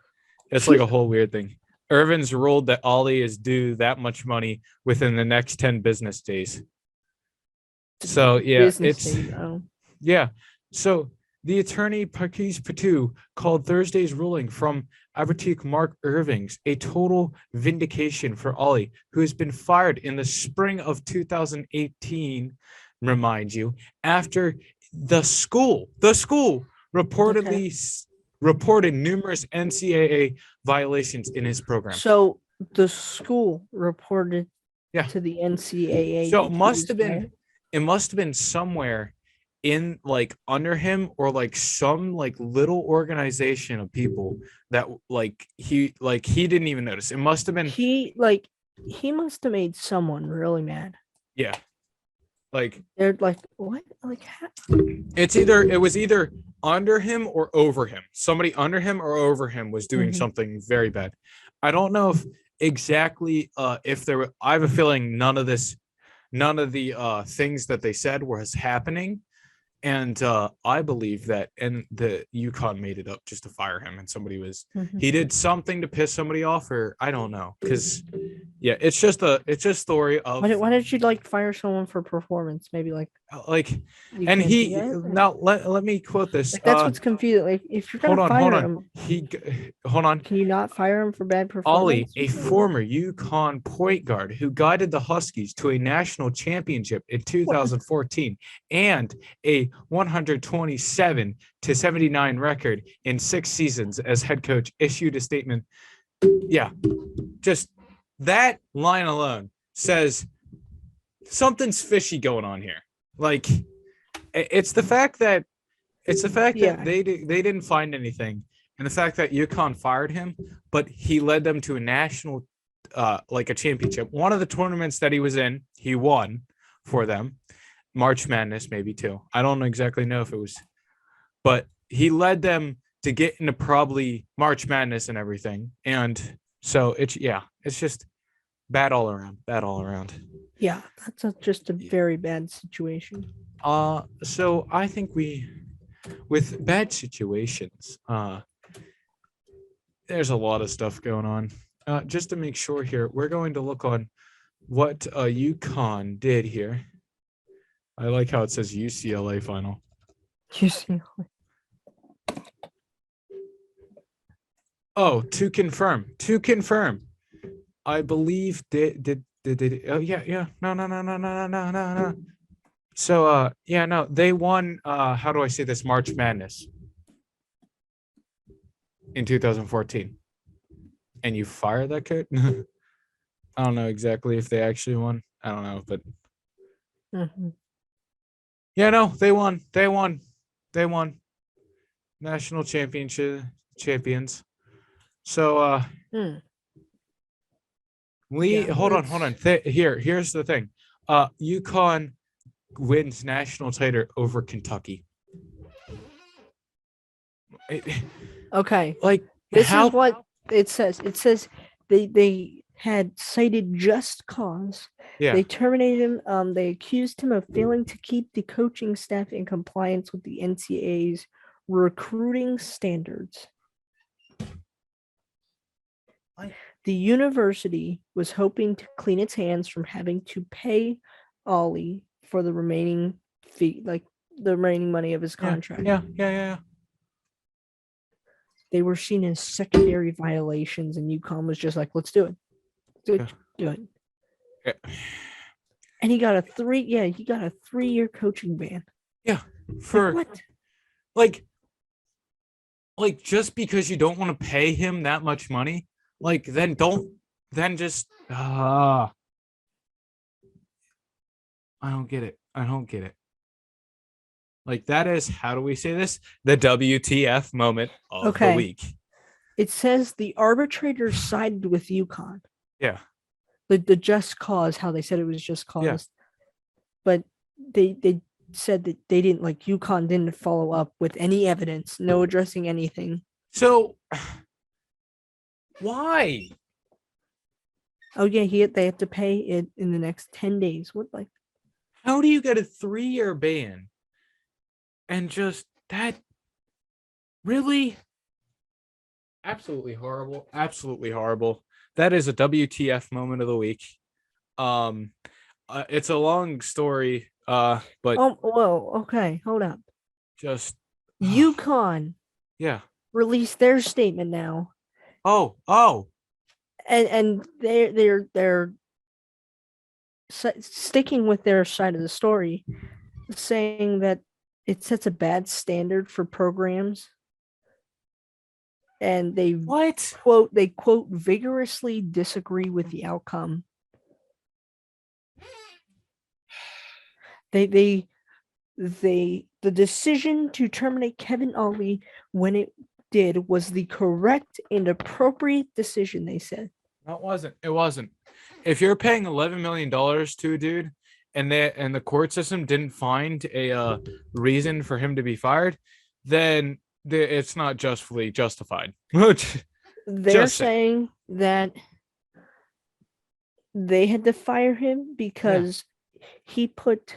It's like a whole weird thing. Irvin's ruled that Ollie is due that much money within the next 10 business days. So yeah, yeah. So the attorney Parkes Patu called Thursday's ruling from Abertique Mark Irvings a total vindication for Ollie, who has been fired in the spring of 2018, remind you, after the school reported numerous NCAA violations in his program. So the school reported to the NCAA. So it must have been somewhere in like under him, or like some like little organization of people that he didn't even notice. It must have been he must have made someone really mad. Yeah. Like they're like, what? Like it was either under him or over him. Somebody under him or over him was doing something very bad. I don't know if exactly if there were, I have a feeling none of the things that they said was happening. And I believe that, and the Uconn made it up just to fire him, and somebody he did something to piss somebody off, or I don't know, because it's just story of why did you like fire someone for performance? Maybe and he now let me quote this. Like, that's what's confusing. Like, if you're gonna fire him, hold on. Can you not fire him for bad performance? Ollie, a former Uconn point guard who guided the Huskies to a national championship in 2014 and a 127-79 record in 6 seasons as head coach, issued a statement. Yeah, just that line alone says something's fishy going on here. Like, it's the fact that they didn't find anything, and the fact that Uconn fired him, but he led them to a national, like a championship. One of the tournaments that he was in, he won for them. March Madness, maybe too. I don't exactly know if it was, but he led them to get into probably March Madness and everything. And so it's just bad all around. Yeah, that's just a very bad situation. So I think with bad situations, there's a lot of stuff going on. Just to make sure here, we're going to look on what Uconn did here. I like how it says UCLA final. UCLA. Oh, to confirm. I believe did oh yeah. No. So no, they won how do I say this, March Madness in 2014. And you fire that coach? I don't know exactly if they actually won. I don't know, but yeah, no, they won. National champions. So hold on. Here's the thing. Uconn wins national title over Kentucky. Okay. Like, this is what it says. It says they had cited just cause. Yeah. They terminated him. They accused him of failing to keep the coaching staff in compliance with the NCAA's recruiting standards. The university was hoping to clean its hands from having to pay Ollie for the remaining fee, like the remaining money of his contract. Yeah. They were seen as secondary violations, and Uconn was just like, let's do it. Do it. Yeah. And he got a 3-year coaching ban. Yeah. For what? Like just because you don't want to pay him that much money, then just I don't get it. That is, how do we say this? The WTF moment of the week. It says the arbitrators sided with Uconn. Yeah. The just cause, how they said it was just cause. Yeah. But they said that they didn't, Uconn didn't follow up with any evidence, no addressing anything. So why? Oh yeah, they have to pay it in the next 10 days. How do you get a 3-year ban? And just that, really? Absolutely horrible. That is a WTF moment of the week. It's a long story, but okay, hold up. Just Uconn released their statement now. And they're sticking with their side of the story, saying that it sets a bad standard for programs, and they quote vigorously disagree with the outcome. The decision to terminate Kevin Ollie when it did was the correct and appropriate decision, they said. It wasn't. If you're paying $11 million to a dude and the court system didn't find a reason for him to be fired, then it's not justly justified. They're saying that they had to fire him because he put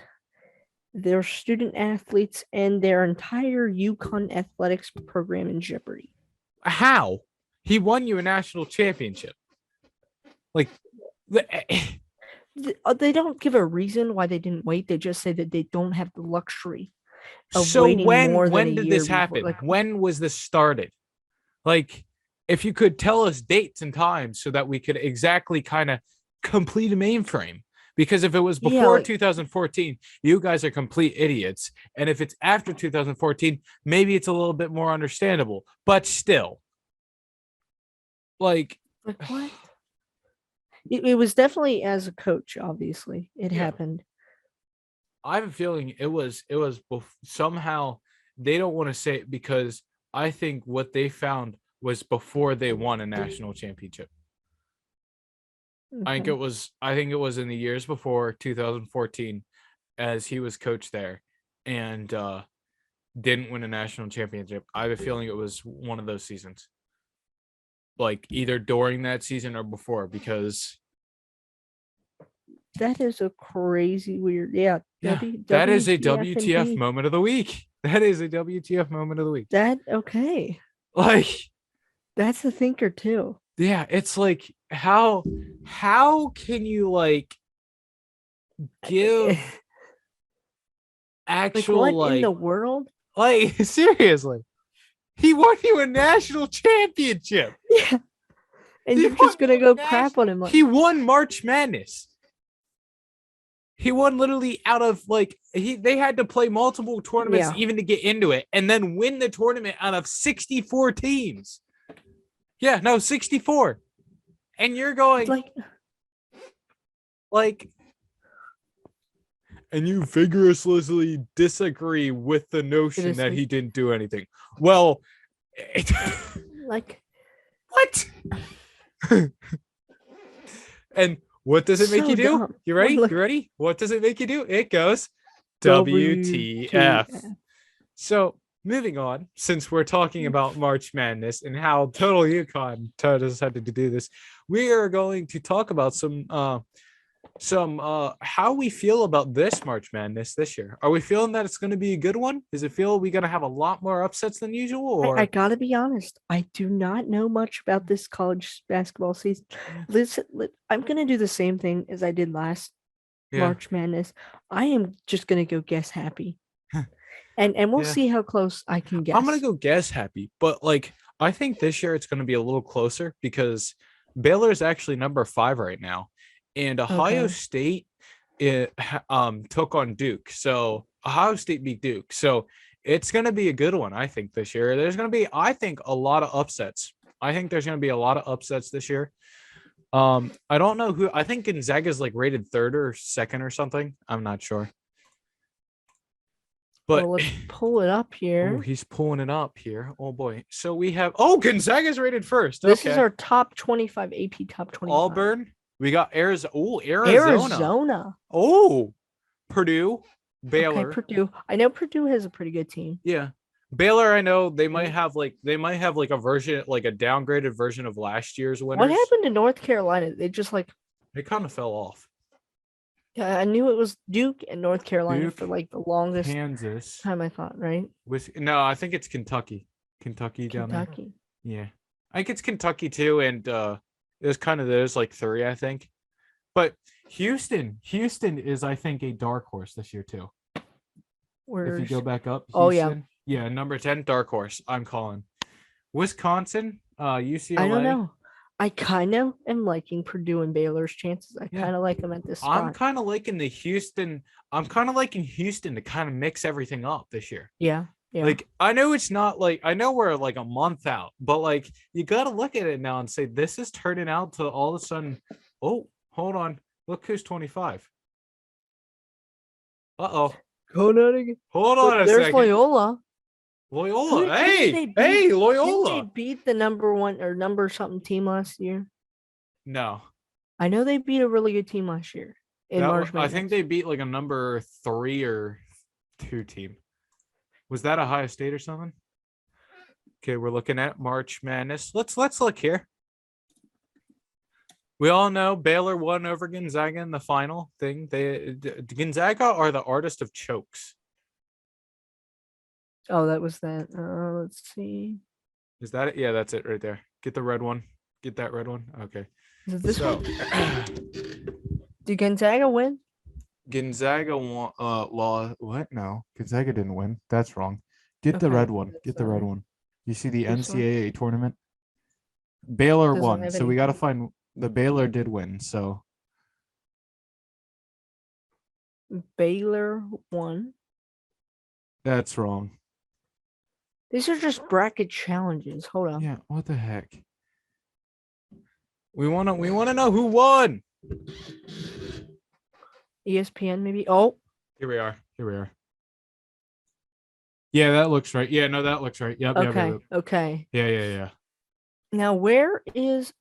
their student athletes and their entire Uconn athletics program in jeopardy. How? He won you a national championship. They don't give a reason why they didn't wait. They just say that they don't have the luxury of so waiting more than when did this happen? When was this started? If you could tell us dates and times so that we could exactly kind of complete a mainframe. Because if it was before 2014, you guys are complete idiots. And if it's after 2014, maybe it's a little bit more understandable. But still. What? It was definitely as a coach, obviously. It happened. I have a feeling it was somehow they don't want to say it because I think what they found was before they won a national championship. I think it was in the years before 2014 as he was coach there and didn't win a national championship. I have a feeling it was one of those seasons. Either during that season or before, because that is a crazy weird that is a WTF moment of the week. That's a thinker too. Yeah, it's how can you give actual what in the world? Seriously. He won you a national championship. Yeah. And you're just gonna go crap on him. He won March Madness. He won literally out of they had to play multiple tournaments even to get into it and then win the tournament out of 64 teams. 64. And you're going and you vigorously disagree with the notion that he didn't do anything. Well, what? And what does it make you do? Dumb. You ready? You ready? What does it make you do? It goes WTF. So moving on, since we're talking about March Madness and how Total Uconn decided to do this, we are going to talk about some how we feel about this March Madness this year. Are we feeling that it's going to be a good one? Does it feel we're going to have a lot more upsets than usual? Or I gotta be honest, I do not know much about this college basketball season. Listen, I'm gonna do the same thing as I did last March Madness. I am just gonna go guess happy. And we'll see how close I can guess. I'm gonna go guess happy, but like I think this year it's gonna be a little closer because Baylor is actually number 5 right now, and Ohio State took on Duke. So Ohio State beat Duke. So it's gonna be a good one, I think, this year. There's gonna be, I think, a lot of upsets. I think there's gonna be a lot of upsets this year. I don't know who. I think Gonzaga is like rated 3rd or 2nd or something. I'm not sure. But let's pull it up here. Oh, he's pulling it up here. Oh boy. So we have Gonzaga's rated 1st. This is our top 25 AP top 25. Auburn. We got Arizona. Oh, Arizona. Oh, Purdue. Baylor. Okay, Purdue. I know Purdue has a pretty good team. Yeah. Baylor, I know they might have like a version, like a downgraded version of last year's winners. What happened to North Carolina? They just they kind of fell off. Yeah, I knew it was Duke and North Carolina for like the longest Kansas time, I thought, right? No, I think it's Kentucky. Kentucky down there. Yeah. I think it's Kentucky too, and it was kind of those like 3, I think. But Houston is, I think, a dark horse this year too. If you go back up, Houston, yeah, number 10, dark horse. I'm calling. Wisconsin, UCLA. I don't know. I kind of am liking Purdue and Baylor's chances. I kind of like them at this spot. I'm kind of liking Houston to kind of mix everything up this year. Yeah. Like, I know it's not like, I know we're like a month out, but like, you got to look at it now and say, this is turning out to all of a sudden, oh, hold on. Look who's 25. Uh-oh. Hold on again. Hold on a There's second. Loyola. Hey, Loyola. Did they beat the number 1 or number something team last year? No. I know they beat a really good team last year in March Madness. I think they beat like a number 3 or 2 team. Was that Ohio State or something? Okay, we're looking at March Madness. Let's look here. We all know Baylor won over Gonzaga in the final thing. Gonzaga are the artist of chokes. Oh, that was that. Let's see. Is that it? Yeah, that's it right there. Get the red one. Get that red one. Okay. Is it this one? Did Gonzaga win? Gonzaga won. What? No, Gonzaga didn't win. That's wrong. Get the red one. Get the red one. You see the NCAA tournament? Baylor won. So we got to find the Baylor did win. So Baylor won. That's wrong. These are just bracket challenges. Hold on. Yeah, what the heck? We wanna know who won. ESPN maybe. Oh, here we are. Yeah, that looks right. Yeah, no, that looks right. Yep. Okay. Yeah. Now where is?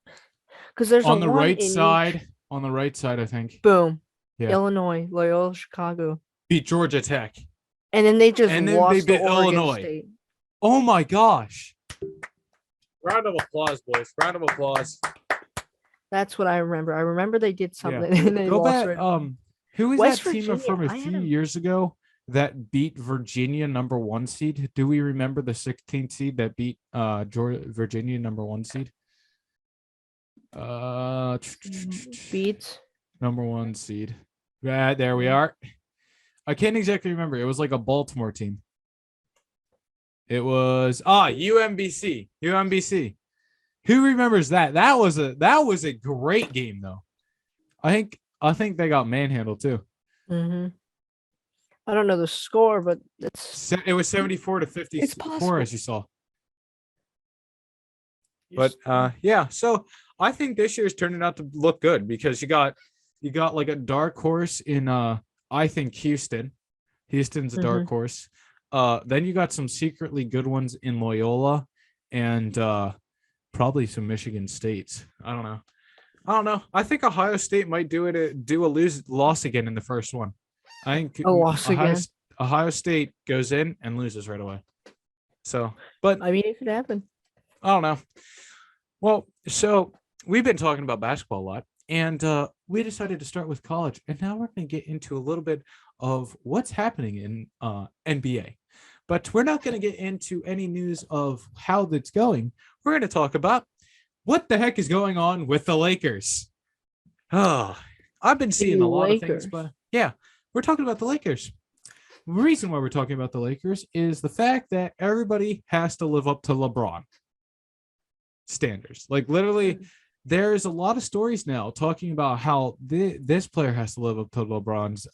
Because there's on the right side. On the right side, I think. Boom. Yeah. Illinois, Loyola, Chicago beat Georgia Tech. And then they just lost to Illinois. State. Oh my gosh. Round of applause, boys. Round of applause. That's what I remember. I remember they did something. Yeah. And they Go lost back. Who was West that team Virginia, from a few years ago that beat Virginia number 1 seed? Do we remember the 16th seed that beat Virginia number 1 seed? Beat number 1 seed. Right, there we are. I can't exactly remember. It was like a Baltimore team. It was UMBC. Who remembers that? That was a great game though. I think they got manhandled too. Mm-hmm. I don't know the score, but it was 74-54 as you saw. But yeah, so I think this year's turning out to look good because you got like a dark horse in I think Houston. Houston's a dark horse. Then you got some secretly good ones in Loyola and probably some Michigan States. I don't know. I think Ohio State might do a loss again in the first one. I think a loss again. Ohio State goes in and loses right away. So, but I mean, it could happen. I don't know. Well, so we've been talking about basketball a lot, and we decided to start with college, and now we're going to get into a little bit of what's happening in NBA. But we're not going to get into any news of how that's going. We're going to talk about what the heck is going on with the Lakers. Oh, I've been seeing a lot of things, but yeah, we're talking about the Lakers. The reason why we're talking about the Lakers is the fact that everybody has to live up to LeBron standards. Like literally, there's a lot of stories now talking about how this player has to live up to LeBron's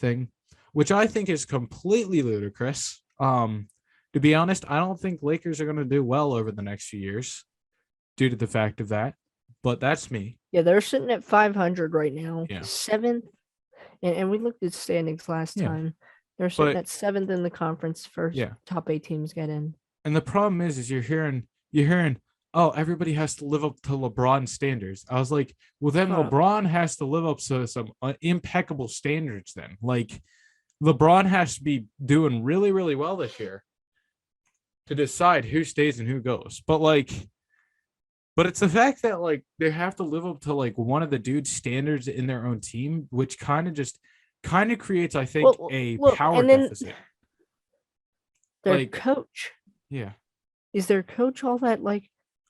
thing, which I think is completely ludicrous. To be honest, I don't think Lakers are going to do well over the next few years due to the fact of that. But that's me. Yeah, they're sitting at 500 right now. Yeah. 7th, and we looked at standings last time. They're sitting at 7th in the conference. First, top 8 teams get in. And the problem is you're hearing, oh, everybody has to live up to LeBron standards. I was like, well, then LeBron has to live up to some impeccable standards. Then, like, LeBron has to be doing really, really well this year to decide who stays and who goes. But it's the fact that like they have to live up to like one of the dude's standards in their own team, which kind of creates, I think, a power deficit. Their coach. Yeah. Is their coach all that like?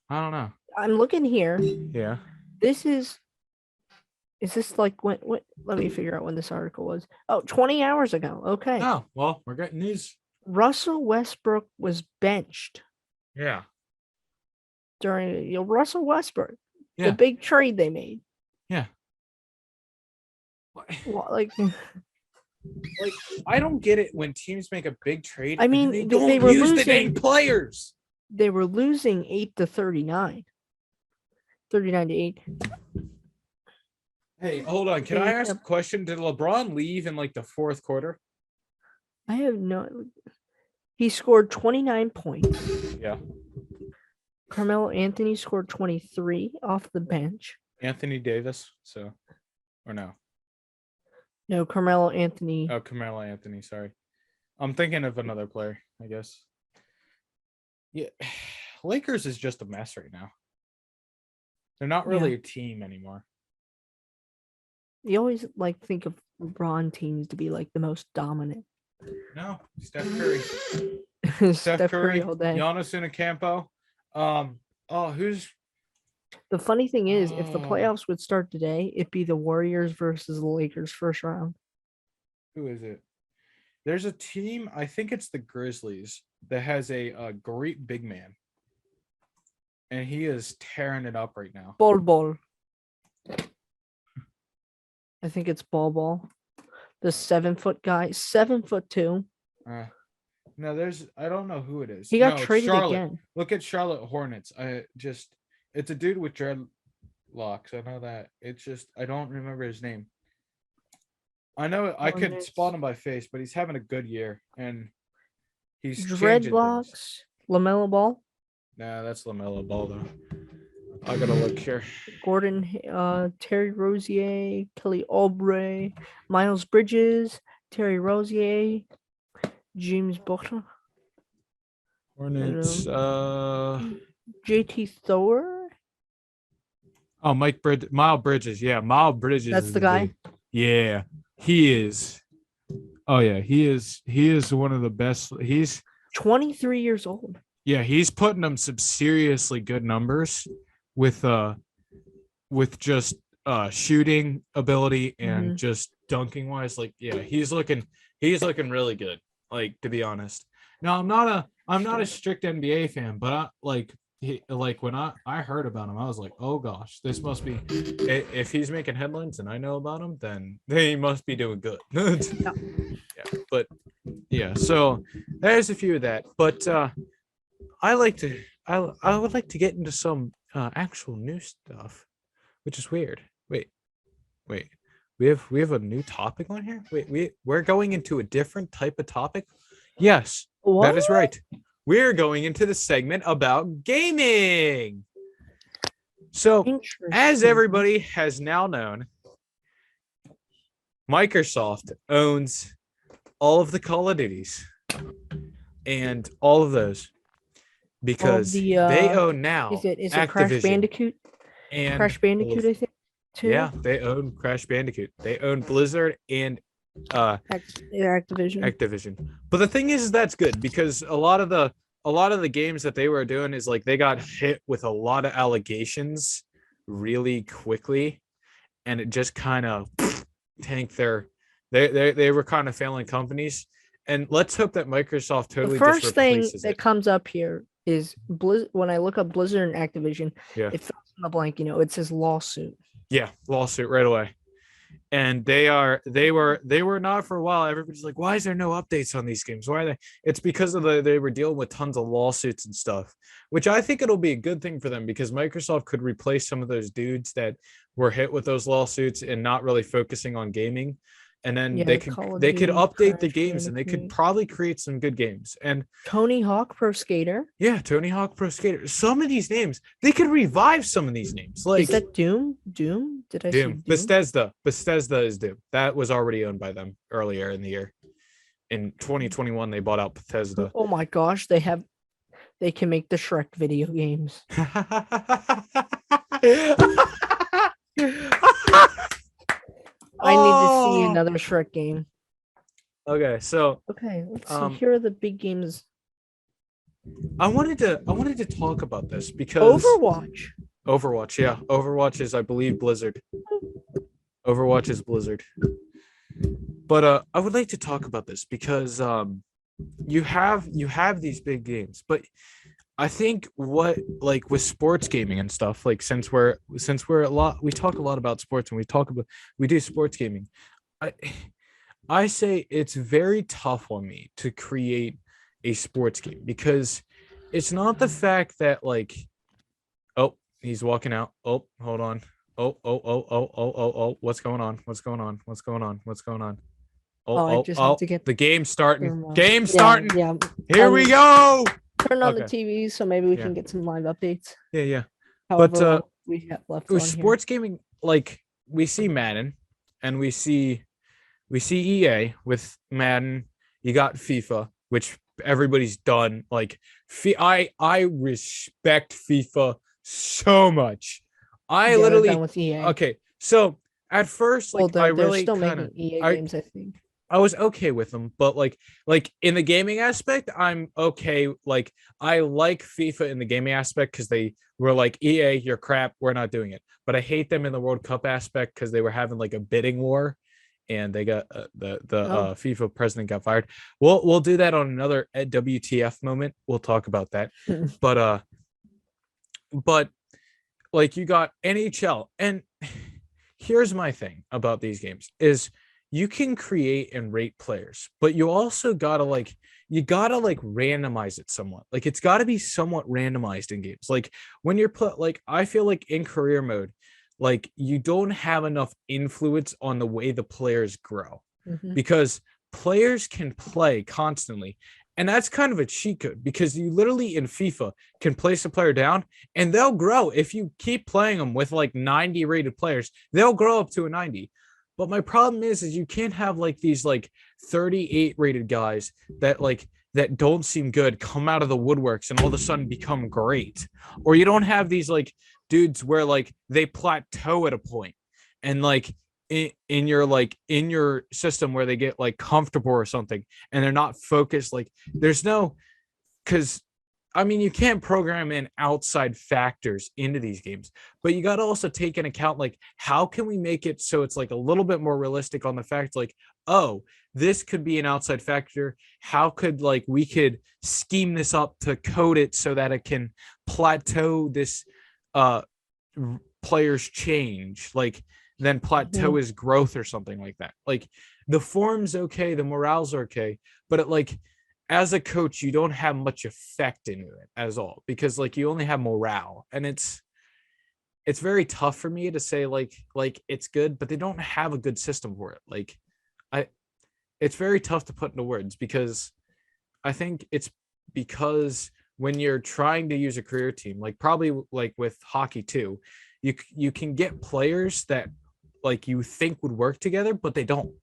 I don't know. I'm looking here. Yeah. This is this like when? What? Let me figure out when this article was. Oh, 20 hours ago. Okay. Oh, well, we're getting news. Russell Westbrook was benched. Yeah. During Russell Westbrook, the big trade they made. Yeah. Well, like I don't get it when teams make a big trade. I mean, they were use the name players. They were losing 8-39. 39-8. Hey, hold on. Can I ask a question? Did LeBron leave in like the fourth quarter? I have no. He scored 29 points. Yeah. Carmelo Anthony scored 23 off the bench. Anthony Davis, or no? No, Carmelo Anthony. Oh, Carmelo Anthony, sorry. I'm thinking of another player, I guess. Yeah, Lakers is just a mess right now. They're not really a team anymore. You always like think of LeBron teams to be like the most dominant. No, Steph Curry. Steph Curry all day. Giannis Antetokounmpo. Who's the funny thing is, if the playoffs would start today, it'd be the Warriors versus the Lakers first round. Who is it? There's a team, I think it's the Grizzlies, that has a great big man. And he is tearing it up right now. Ball. I think it's Ball. The 7-foot guy, 7'2". No, I don't know who it is. He got traded again. Look at Charlotte Hornets. It's a dude with dreadlocks. I know that. It's just, I don't remember his name. I know I could spot him by face, but he's having a good year and he's dreadlocks. LaMelo Ball. Nah, that's LaMelo Ball though. I gotta look here. Gordon, Terry Rozier, Kelly Oubre, Miles Bridges, Terry Rozier, James Butler. Hornets. JT Thor. Oh, Miles Bridges. Yeah, Miles Bridges. That's the guy. Yeah, he is. Oh yeah, he is. He is one of the best. He's 23 years old. Yeah, he's putting them some seriously good numbers with just shooting ability and just dunking wise. Like, yeah, he's looking really good. Like, to be honest. Now, I'm not a strict NBA fan, but when I heard about him, I was like, oh gosh, this must be, if he's making headlines and I know about him, then he must be doing good. Yeah, but yeah, so there's a few of that, but I would like to get into some actual new stuff, which is weird. Wait, we have a new topic on here. We're going into a different type of topic. Yes, what? That is right. We're going into the segment about gaming. So, as everybody has now known, Microsoft owns all of the Call of Duties. and all of those because the, they own now is it Crash Activision Bandicoot? and Crash Bandicoot, I think. Too. Yeah, they own Crash Bandicoot. They own Blizzard and Activision. But the thing is that's good because a lot of the games that they were doing is like they got hit with a lot of allegations really quickly, and it just kind of tanked they were kind of failing companies. And let's hope that Microsoft totally The first just thing replaces that it. comes up here is when I look up Blizzard and Activision, Yeah. it fills in the blank, it says lawsuit. Yeah, lawsuit right away. And they were not for a while. Everybody's like, why is there no updates on these games? Why are they? It's because of they were dealing with tons of lawsuits and stuff, which I think it'll be a good thing for them because Microsoft could replace some of those dudes that were hit with those lawsuits and not really focusing on gaming. And then they could update the games and they could probably create some good games. And Tony Hawk Pro Skater. Yeah, Tony Hawk Pro Skater. Some of these names, they could revive some of these names. Like, is that Doom? Did I see Doom? Bethesda is Doom. That was already owned by them earlier in the year. In 2021, they bought out Bethesda. Oh my gosh, they can make the Shrek video games. I need to see another Shrek game. Okay, so let's see. Here are the big games. I wanted to talk about this because Overwatch, yeah. Overwatch is, I believe, Blizzard. Overwatch is Blizzard. But I would like to talk about this because you have these big games, but I think with sports gaming and stuff, like since we're we talk a lot about sports and we do sports gaming. I say it's very tough on me to create a sports game because it's not the fact that he's walking out. Oh, hold on. Oh, what's going on? The game's starting. Yeah. Here we go. Turn on the TV so maybe we can get some live updates. Yeah. However, we have left with sports gaming, we see Madden and we see EA with Madden. You got FIFA, which everybody's done. I respect FIFA so much. I literally done with EA. Okay. So at first, I really still making EA games, I think. I was okay with them, but like in the gaming aspect, I'm okay. I like FIFA in the gaming aspect because they were like, EA, you're crap. We're not doing it. But I hate them in the World Cup aspect because they were having a bidding war, and they got the FIFA president got fired. We'll do that on another WTF moment. We'll talk about that. but you got NHL, and here's my thing about these games is you can create and rate players, but you also gotta randomize it somewhat. It's gotta be somewhat randomized in games. When you're I feel like in career mode, you don't have enough influence on the way the players grow because players can play constantly. And that's kind of a cheat code because you literally in FIFA can place a player down and they'll grow. If you keep playing them with 90 rated players, they'll grow up to a 90. But my problem is you can't have these 38 rated guys that don't seem good come out of the woodworks and all of a sudden become great. Or you don't have these dudes where they plateau at a point and in your system where they get comfortable or something and they're not focused. There's no, because you can't program in outside factors into these games, but you got to also take into account how can we make it so it's a little bit more realistic on the fact this could be an outside factor. How could we could scheme this up to code it so that it can plateau this players change, then plateau is growth or something like that. The form's okay, the morale's okay, but as a coach, you don't have much effect into it as all because you only have morale, and it's very tough for me to say it's good, but they don't have a good system for it. It's very tough to put into words because I think it's because when you're trying to use a career team, probably with hockey too, you can get players that you think would work together, but they don't.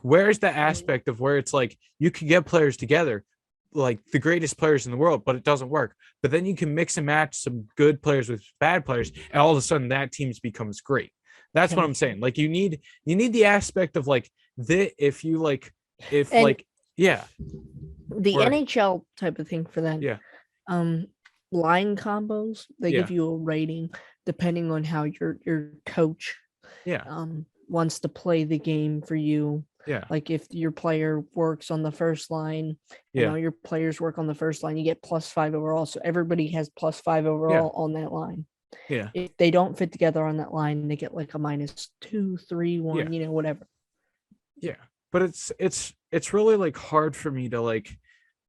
Where's the aspect of where it's you can get players together, like the greatest players in the world, but it doesn't work. But then you can mix and match some good players with bad players, and all of a sudden that team becomes great. That's what I'm saying. Like you need the aspect of like the yeah. The NHL type of thing for that. Yeah. Line combos, they give you a rating depending on how your coach wants to play the game for you. Yeah. Like if your player works on the first line and all your players work on the first line, you get +5 overall. So everybody has +5 overall on that line. Yeah. If they don't fit together on that line, they get like a -2, 3, 1, whatever. Yeah. But it's really like hard for me to like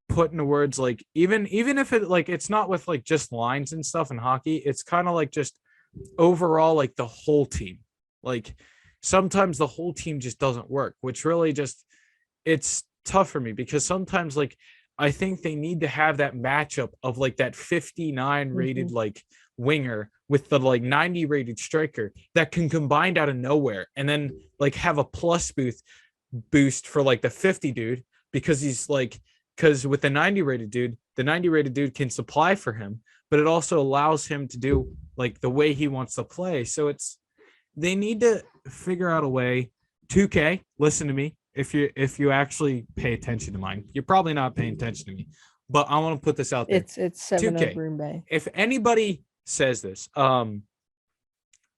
put into words, like even if it like it's not with like just lines and stuff in hockey, it's kind of like just overall like the whole team. Like sometimes the whole team just doesn't work, which really just it's tough for me because sometimes like I think they need to have that matchup of like that 59 rated like winger with the like 90 rated striker that can combine out of nowhere and then like have a plus boost for like the 50 dude because with the 90 rated dude can supply for him, but it also allows him to do like the way he wants to play. So they need to figure out a way. 2K, listen to me. If you actually pay attention to mine, you're probably not paying attention to me, but I want to put this out there. It's 7 Green Bay. If anybody says this,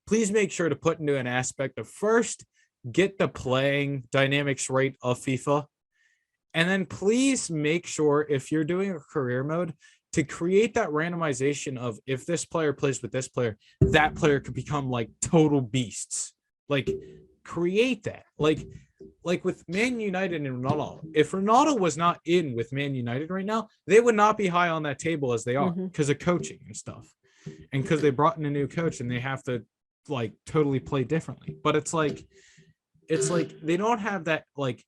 please make sure to put into an aspect of first get the playing dynamics right of FIFA, and then please make sure if you're doing a career mode to create that randomization of if this player plays with this player, that player could become like total beasts. Like create that. Like with Man United and Ronaldo. If Ronaldo was not in with Man United right now, they would not be high on that table as they are because of coaching and stuff. And because they brought in a new coach and they have to like totally play differently. But it's like they don't have that like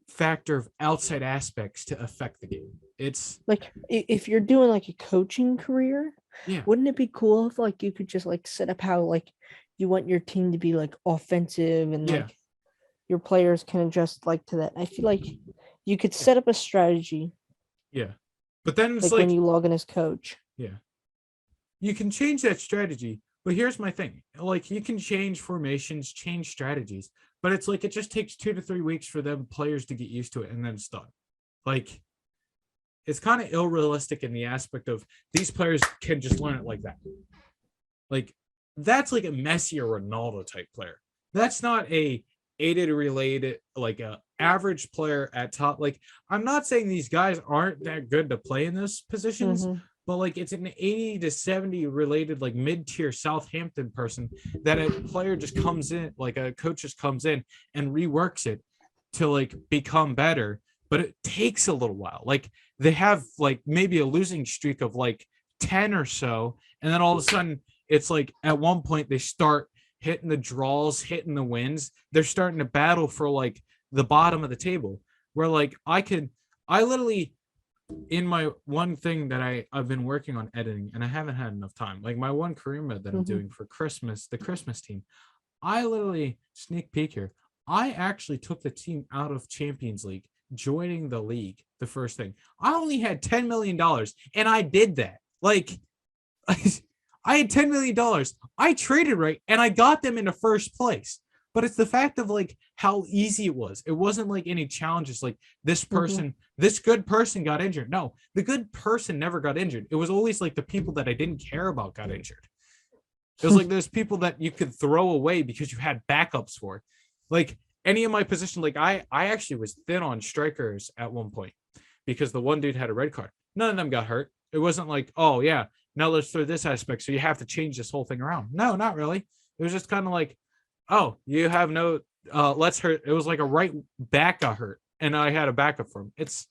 factor of outside aspects to affect the game. It's like if you're doing like a coaching career, wouldn't it be cool if like you could just like set up how like you want your team to be like offensive and like your players can adjust like to that. I feel like you could set up a strategy. Yeah. But then it's like when you log in as coach. Yeah. You can change that strategy, but here's my thing. Like you can change formations, change strategies, but it's like it just takes 2 to 3 weeks for them players to get used to it and then it's done. Like it's kind of unrealistic in the aspect of these players can just learn it like that. Like that's like a Messi or Ronaldo type player. That's not a aided related like a average player at top. Like I'm not saying these guys aren't that good to play in those positions, but like it's an 80 to 70 related like mid-tier Southampton person that a player just comes in, like a coach just comes in and reworks it to like become better, but it takes a little while. Like they have like maybe a losing streak of like 10 or so, and then all of a sudden it's like at one point they start hitting the draws, hitting the wins. They're starting to battle for like the bottom of the table where like I literally in my one thing that I've been working on editing and I haven't had enough time, like my one career mode that I'm doing for Christmas, the Christmas team, I literally sneak peek here. I actually took the team out of Champions League, joining the league. The first thing I only had $10 million and I did that. Like I had $10 million. I traded right and I got them into first place. But it's the fact of like how easy it was. It wasn't like any challenges like this person, this good person got injured. No, the good person never got injured. It was always like the people that I didn't care about got injured. It was like there's people that you could throw away because you had backups for. Like any of my position, like I actually was thin on strikers at one point because the one dude had a red card. None of them got hurt. It wasn't like, oh yeah, now let's throw this aspect. So you have to change this whole thing around. No, not really. It was just kind of like, oh, you have no, let's hurt. It was like a right back got hurt and I had a backup for him. It's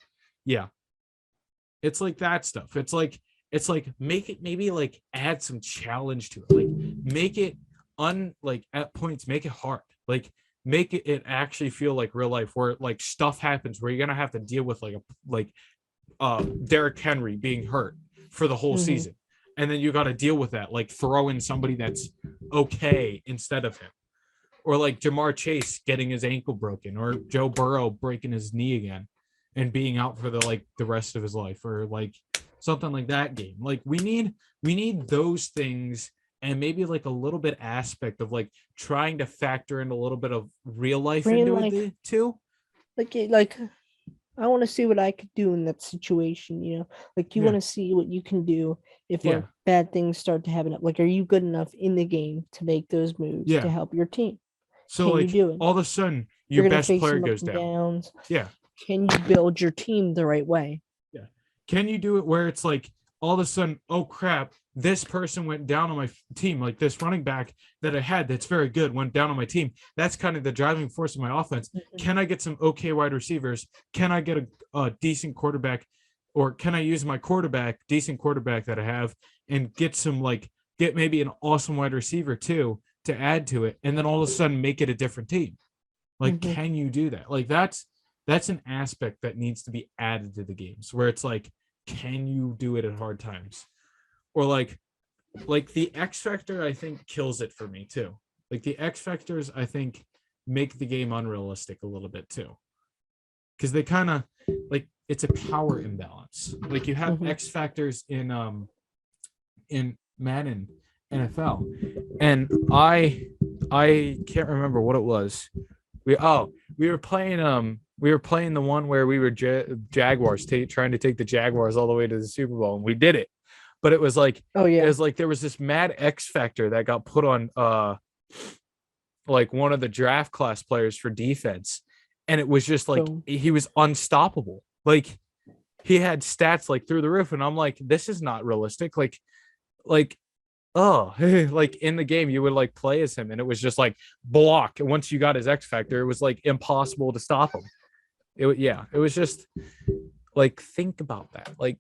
like that stuff. It's like make it maybe like add some challenge to it. Like make it like at points, make it hard. Like make it actually feel like real life where like stuff happens where you're going to have to deal with like Derrick Henry being hurt for the whole season. And then you got to deal with that, like throw in somebody that's okay instead of him. Or like Jamar Chase getting his ankle broken or Joe Burrow breaking his knee again. and being out for the rest of his life, or like something like that game. Like we need those things, and maybe like a little bit aspect of like trying to factor in a little bit of real life into it too. Like I want to see what I could do in that situation, you know. Like you want to see what you can do if like bad things start to happen. Like, are you good enough in the game to make those moves to help your team? So can like you do it? All of a sudden your best player goes down. Downs. Yeah. Can you build your team the right way? Yeah. Can you do it where it's like all of a sudden, oh crap, this person went down on my team, like this running back that I had that's very good went down on my team. That's kind of the driving force of my offense. Mm-hmm. Can I get some okay wide receivers? Can I get a decent quarterback, or can I use my decent quarterback that I have, and get maybe an awesome wide receiver too to add to it, and then all of a sudden make it a different team? Like, can you do that? Like that's an aspect that needs to be added to the games, where it's like, can you do it at hard times? Or like the X Factor, I think, kills it for me too. Like the X Factors, I think, make the game unrealistic a little bit too, because they kind of like, it's a power imbalance. Like you have X Factors in Madden NFL, and I can't remember what it was. We were playing the one where we were Jaguars trying to take the Jaguars all the way to the Super Bowl, and we did it. But it was like, it was like there was this mad X Factor that got put on like one of the draft class players for defense, and it was just like he was unstoppable. Like he had stats like through the roof, and I'm like, this is not realistic. Like like in the game you would like play as him, and it was just like block, and once you got his X Factor, it was like impossible to stop him. It was just like, think about that. Like,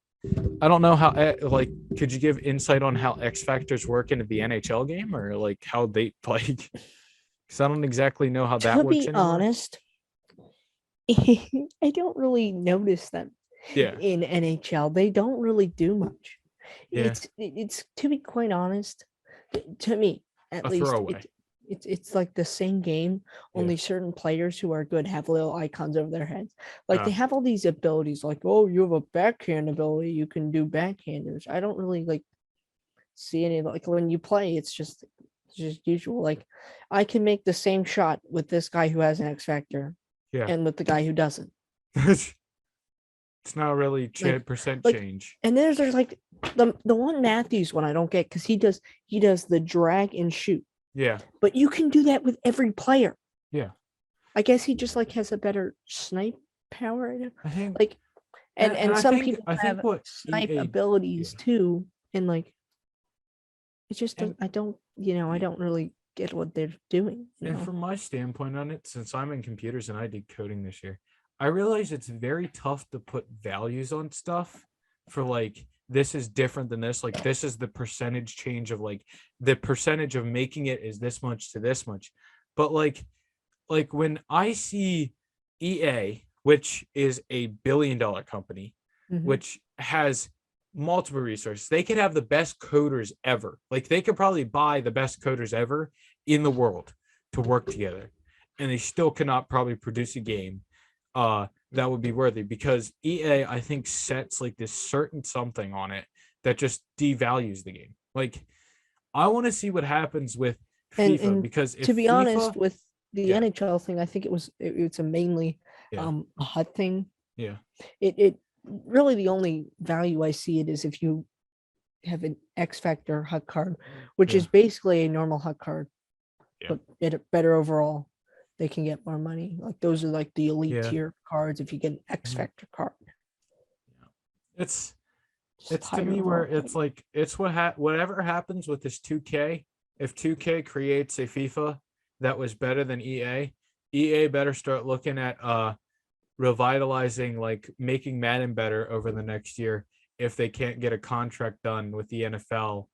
I don't know how, like, could you give insight on how X Factors work into the NHL game, or like how they play? Because I don't exactly know how that works. To be honest, I don't really notice them in NHL. They don't really do much. It's to be quite honest, to me at least, it's like the same game, only certain players who are good have little icons over their heads. Like they have all these abilities, like, oh, you have a backhand ability, you can do backhanders. I don't really like see any, like when you play, it's just usual. Like I can make the same shot with this guy who has an X Factor and with the guy who doesn't. It's not really percent change. And there's like the one Matthews one I don't get, because he does the drag and shoot. Yeah. But you can do that with every player. Yeah. I guess he just like has a better snipe power. I think like and some people have snipe abilities too. And like it just I don't really get what they're doing. And from my standpoint on it, since I'm in computers and I did coding this year, I realize it's very tough to put values on stuff for like, this is different than this. Like, this is the percentage change of like the percentage of making it is this much to this much. But like when I see EA, which is a $1 billion company, which has multiple resources, they could have the best coders ever. Like they could probably buy the best coders ever in the world to work together, and they still cannot probably produce a game that would be worthy, because EA, I think, sets like this certain something on it that just devalues the game. Like, I want to see what happens with FIFA, and because to be honest, with the NHL thing, I think it's a mainly a HUD thing. Yeah. It really, the only value I see it is if you have an X Factor HUD card, which is basically a normal HUD card, but better overall. They can get more money. Like those are like the elite tier cards if you get an X Factor card. It's to me where it's like, it's whatever happens with this 2K. If 2K creates a FIFA that was better than EA better start looking at revitalizing, like making Madden better over the next year if they can't get a contract done with the NFL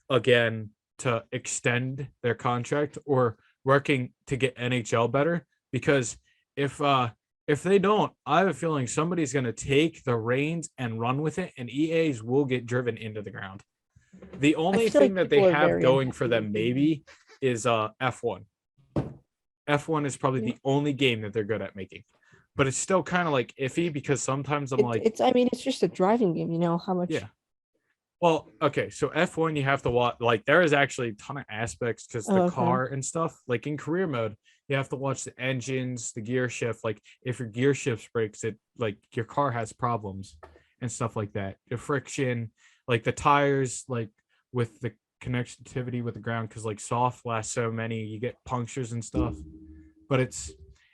again to extend their contract, or working to get NHL better. Because if they don't, I have a feeling somebody's going to take the reins and run with it, and EAs will get driven into the ground. The only thing that they have going for them maybe is F1. F1 is probably the only game that they're good at making. but it's still kind of like iffy because sometimes I'm like, it's. I mean, it's just a driving game. You know how much? Yeah. Well, okay, so F1 you have to watch. Like, there is actually a ton of aspects because the car and stuff. Like in career mode, you have to watch the engines, the gear shift. Like if your gear shift breaks, it like your car has problems and stuff like that. The friction, like the tires, like with the connectivity with the ground, because like soft lasts so many, you get punctures and stuff. But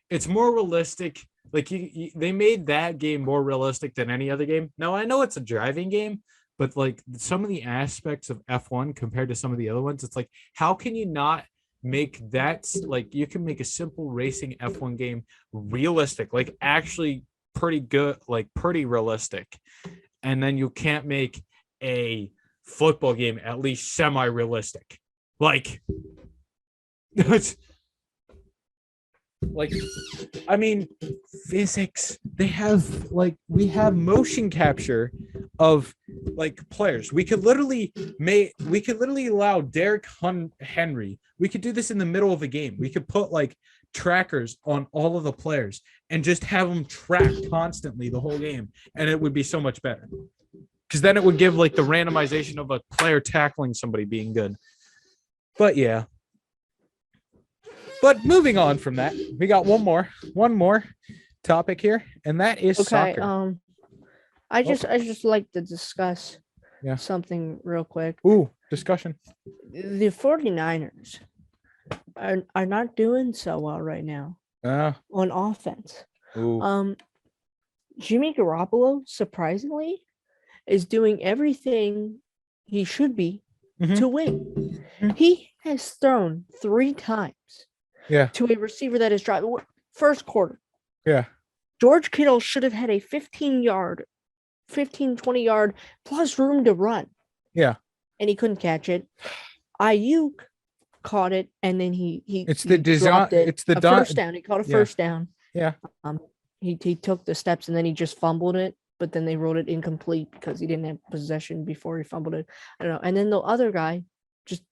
it's more realistic. Like they made that game more realistic than any other game. Now I know it's a driving game, but like some of the aspects of F1 compared to some of the other ones, it's like, how can you not make that, like, you can make a simple racing F1 game realistic, like actually pretty good, like pretty realistic. And then you can't make a football game at least semi-realistic. Like, it's like, I mean, physics, they have like, we have motion capture of like players. We could literally allow Derrick Henry. We could do this in the middle of a game. We could put like trackers on all of the players and just have them track constantly the whole game, and it would be so much better. Because then it would give like the randomization of a player tackling somebody being good. But yeah. But moving on from that, we got one more topic here, and that is soccer. I just like to discuss something real quick. Ooh, discussion. The 49ers are not doing so well right now on offense. Ooh. Jimmy Garoppolo, surprisingly, is doing everything he should be to win. He has thrown 3 times to a receiver that is driving. First quarter. Yeah. George Kittle should have had a 15, 20 yard plus room to run. Yeah. And he couldn't catch it. Ayuk caught it, and then he dropped it. It's the first down. He caught a first down. Yeah. He took the steps, and then he just fumbled it, but then they wrote it incomplete because he didn't have possession before he fumbled it. I don't know. And then the other guy just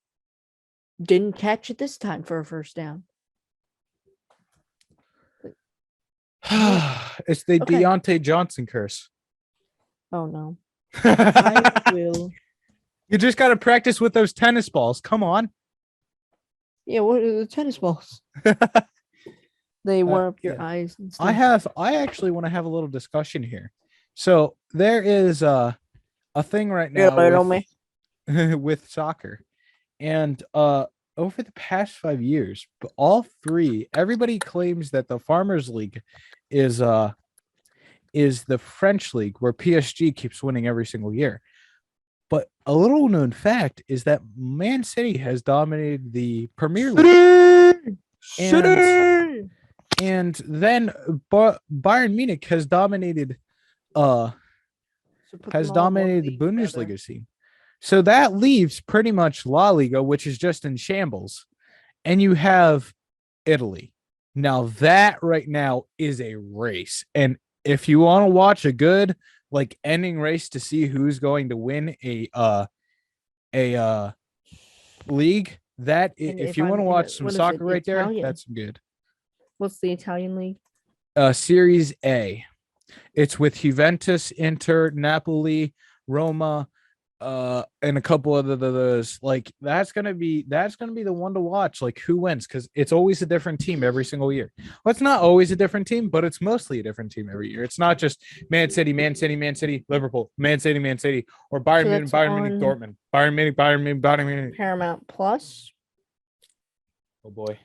didn't catch it this time for a first down. It's the Deontay Johnson curse. Oh no. I will. You just got to practice with those tennis balls. Come on. Yeah, what are the tennis balls? They warm up your eyes and stuff. I actually want to have a little discussion here. So there is a thing right now with soccer. And over the past 5 years, everybody claims that the Farmers League is the French league where PSG keeps winning every single year. But a little known fact is that Man City has dominated the Premier League. And then Bayern Munich has dominated the Bundesliga scene. So that leaves pretty much La Liga, which is just in shambles. And you have Italy. Now that right now is a race. And if you want to watch a good like ending race to see who's going to win a league, that if you want to watch some soccer right there, that's good. What's the Italian league? Series A. It's with Juventus, Inter, Napoli, Roma, and a couple of those. Like that's gonna be the one to watch. Like who wins, because it's always a different team every single year. Well, it's not always a different team, but it's mostly a different team every year. It's not just Man City, Liverpool, Man City, or Bayern Munich, Dortmund, Bayern Munich. Paramount Plus. Oh boy.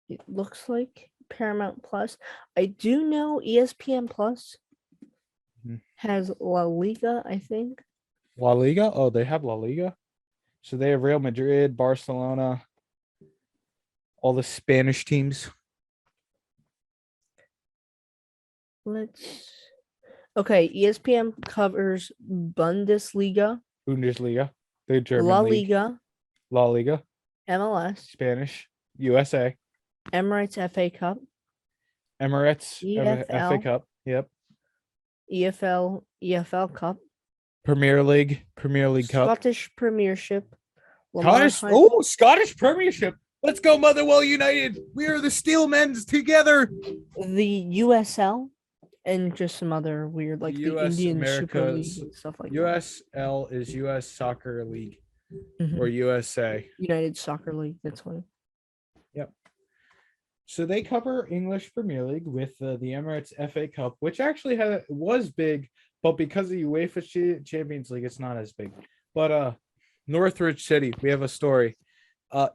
It looks like Paramount Plus. I do know ESPN Plus has La Liga, I think. La Liga? Oh, they have La Liga? So they have Real Madrid, Barcelona, all the Spanish teams. Okay, ESPN covers Bundesliga. The German La league. La Liga. MLS. Spanish. USA. Emirates FA Cup. Emirates FA Cup. Yep. EFL Cup. Premier League Cup. Scottish Premiership. Scottish Premiership. Let's go, Motherwell United. We are the Steelmen together. The USL and just some other weird, like the US Indian Super America's League and stuff like USL is US Soccer League that. or USA. United Soccer League. That's what. Yep. So they cover English Premier League with the Emirates FA Cup, which actually was big, but because of the UEFA Champions League, it's not as big. But Northridge City, we have a story.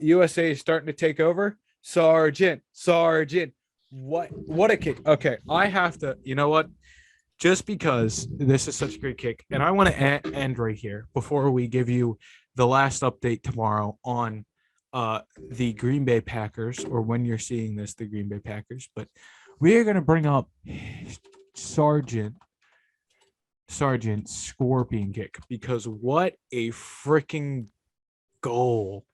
USA is starting to take over. Sergeant. What a kick. Okay, I have to, you know what? Just because this is such a great kick, and I want to end right here before we give you the last update tomorrow on the Green Bay Packers, or when you're seeing this, the Green Bay Packers. But we are going to bring up Sergeant Scorpion kick, because what a freaking goal.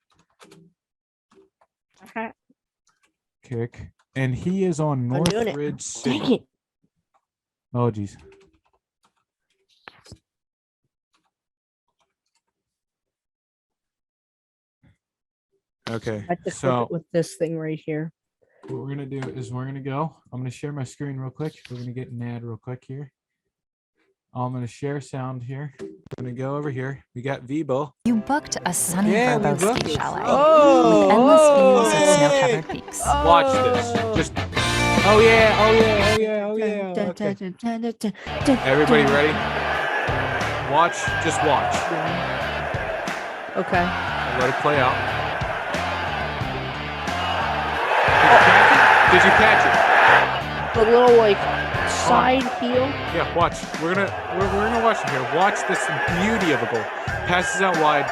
Kick. And he is on Northridge City. Dang it. Oh, geez. Okay, I have to so flip it with this thing right here. what we're gonna do is we're gonna go. I'm gonna share my screen real quick. We're gonna get an ad real quick here. I'm gonna share sound here. We're gonna go over here. We got Vibo. You booked a sunny Yeah, we Verbo booked ski it. chalet Oh, with endless views of hey. snow-covered peaks. Watch this. Just oh yeah. Okay. Everybody ready? Watch, just watch. Okay. I'll let it play out. Did you catch it? The little like side heel. Yeah, watch. We're gonna watch it here. Watch this beauty of a goal. Passes out wide,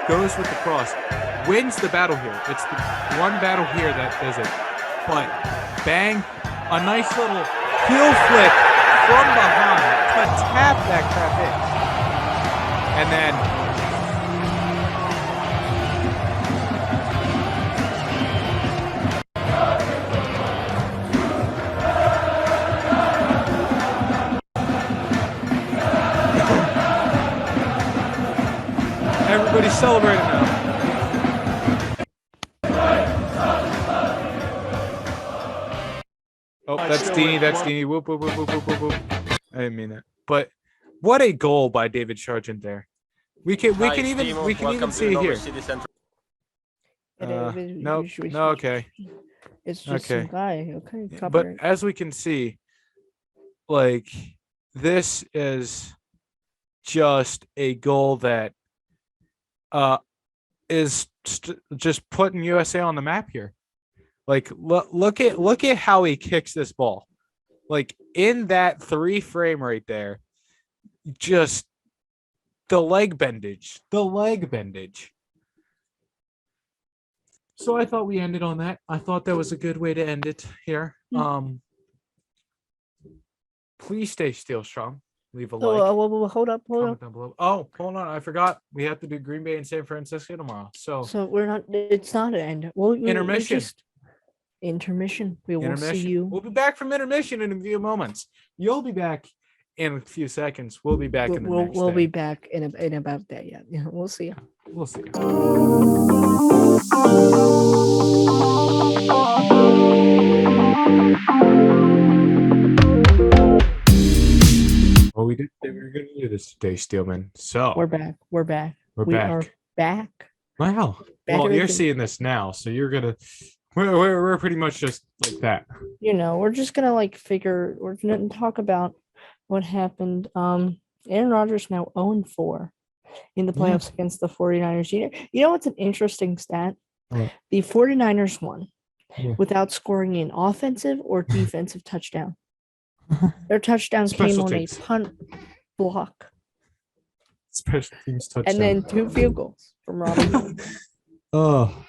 goes with the cross, wins the battle here. It's the one battle here that does it. But bang, a nice little heel flip from behind to tap that crap in. And then everybody's celebrating now. Oh, that's Deanie. That's Deanie. Whoop, whoop, whoop, whoop, whoop, whoop, whoop. I didn't mean that. But what a goal by David Sargent there. We can even see here. No, okay. It's just Okay. some guy. Okay. But Copyright. as we can see, like, this is just a goal that is just putting USA on the map here. Like, look at how he kicks this ball. Like, in that 3 frame right there, just the leg bendage. So I thought we ended on that. I thought that was a good way to end it here. Please stay steel strong. Leave a like. Hold up. Comment down below. Oh, hold on. I forgot. We have to do Green Bay and San Francisco tomorrow. So we're not. It's not an end. intermission. Intermission. We will see you. We'll be back from intermission in a few moments. You'll be back in a few seconds. We'll be back in the next We'll day. be back in about that. Yeah. We'll see you. We'll see. Well, we did say we were going to do this today, Steelman. So We're back. We're We back. are back. Wow. Back Well, at you're it. seeing this now, so you're gonna. We're pretty much just like that. We're just gonna we're gonna talk about what happened. Aaron Rodgers now 0-4 in the playoffs against the 49ers. You know what's an interesting stat? What? The 49ers won Yeah. without scoring an offensive or defensive touchdown. Their touchdowns Special came on teams. a punt block Special teams touchdown. and then 2 field goals from Robin. Oh,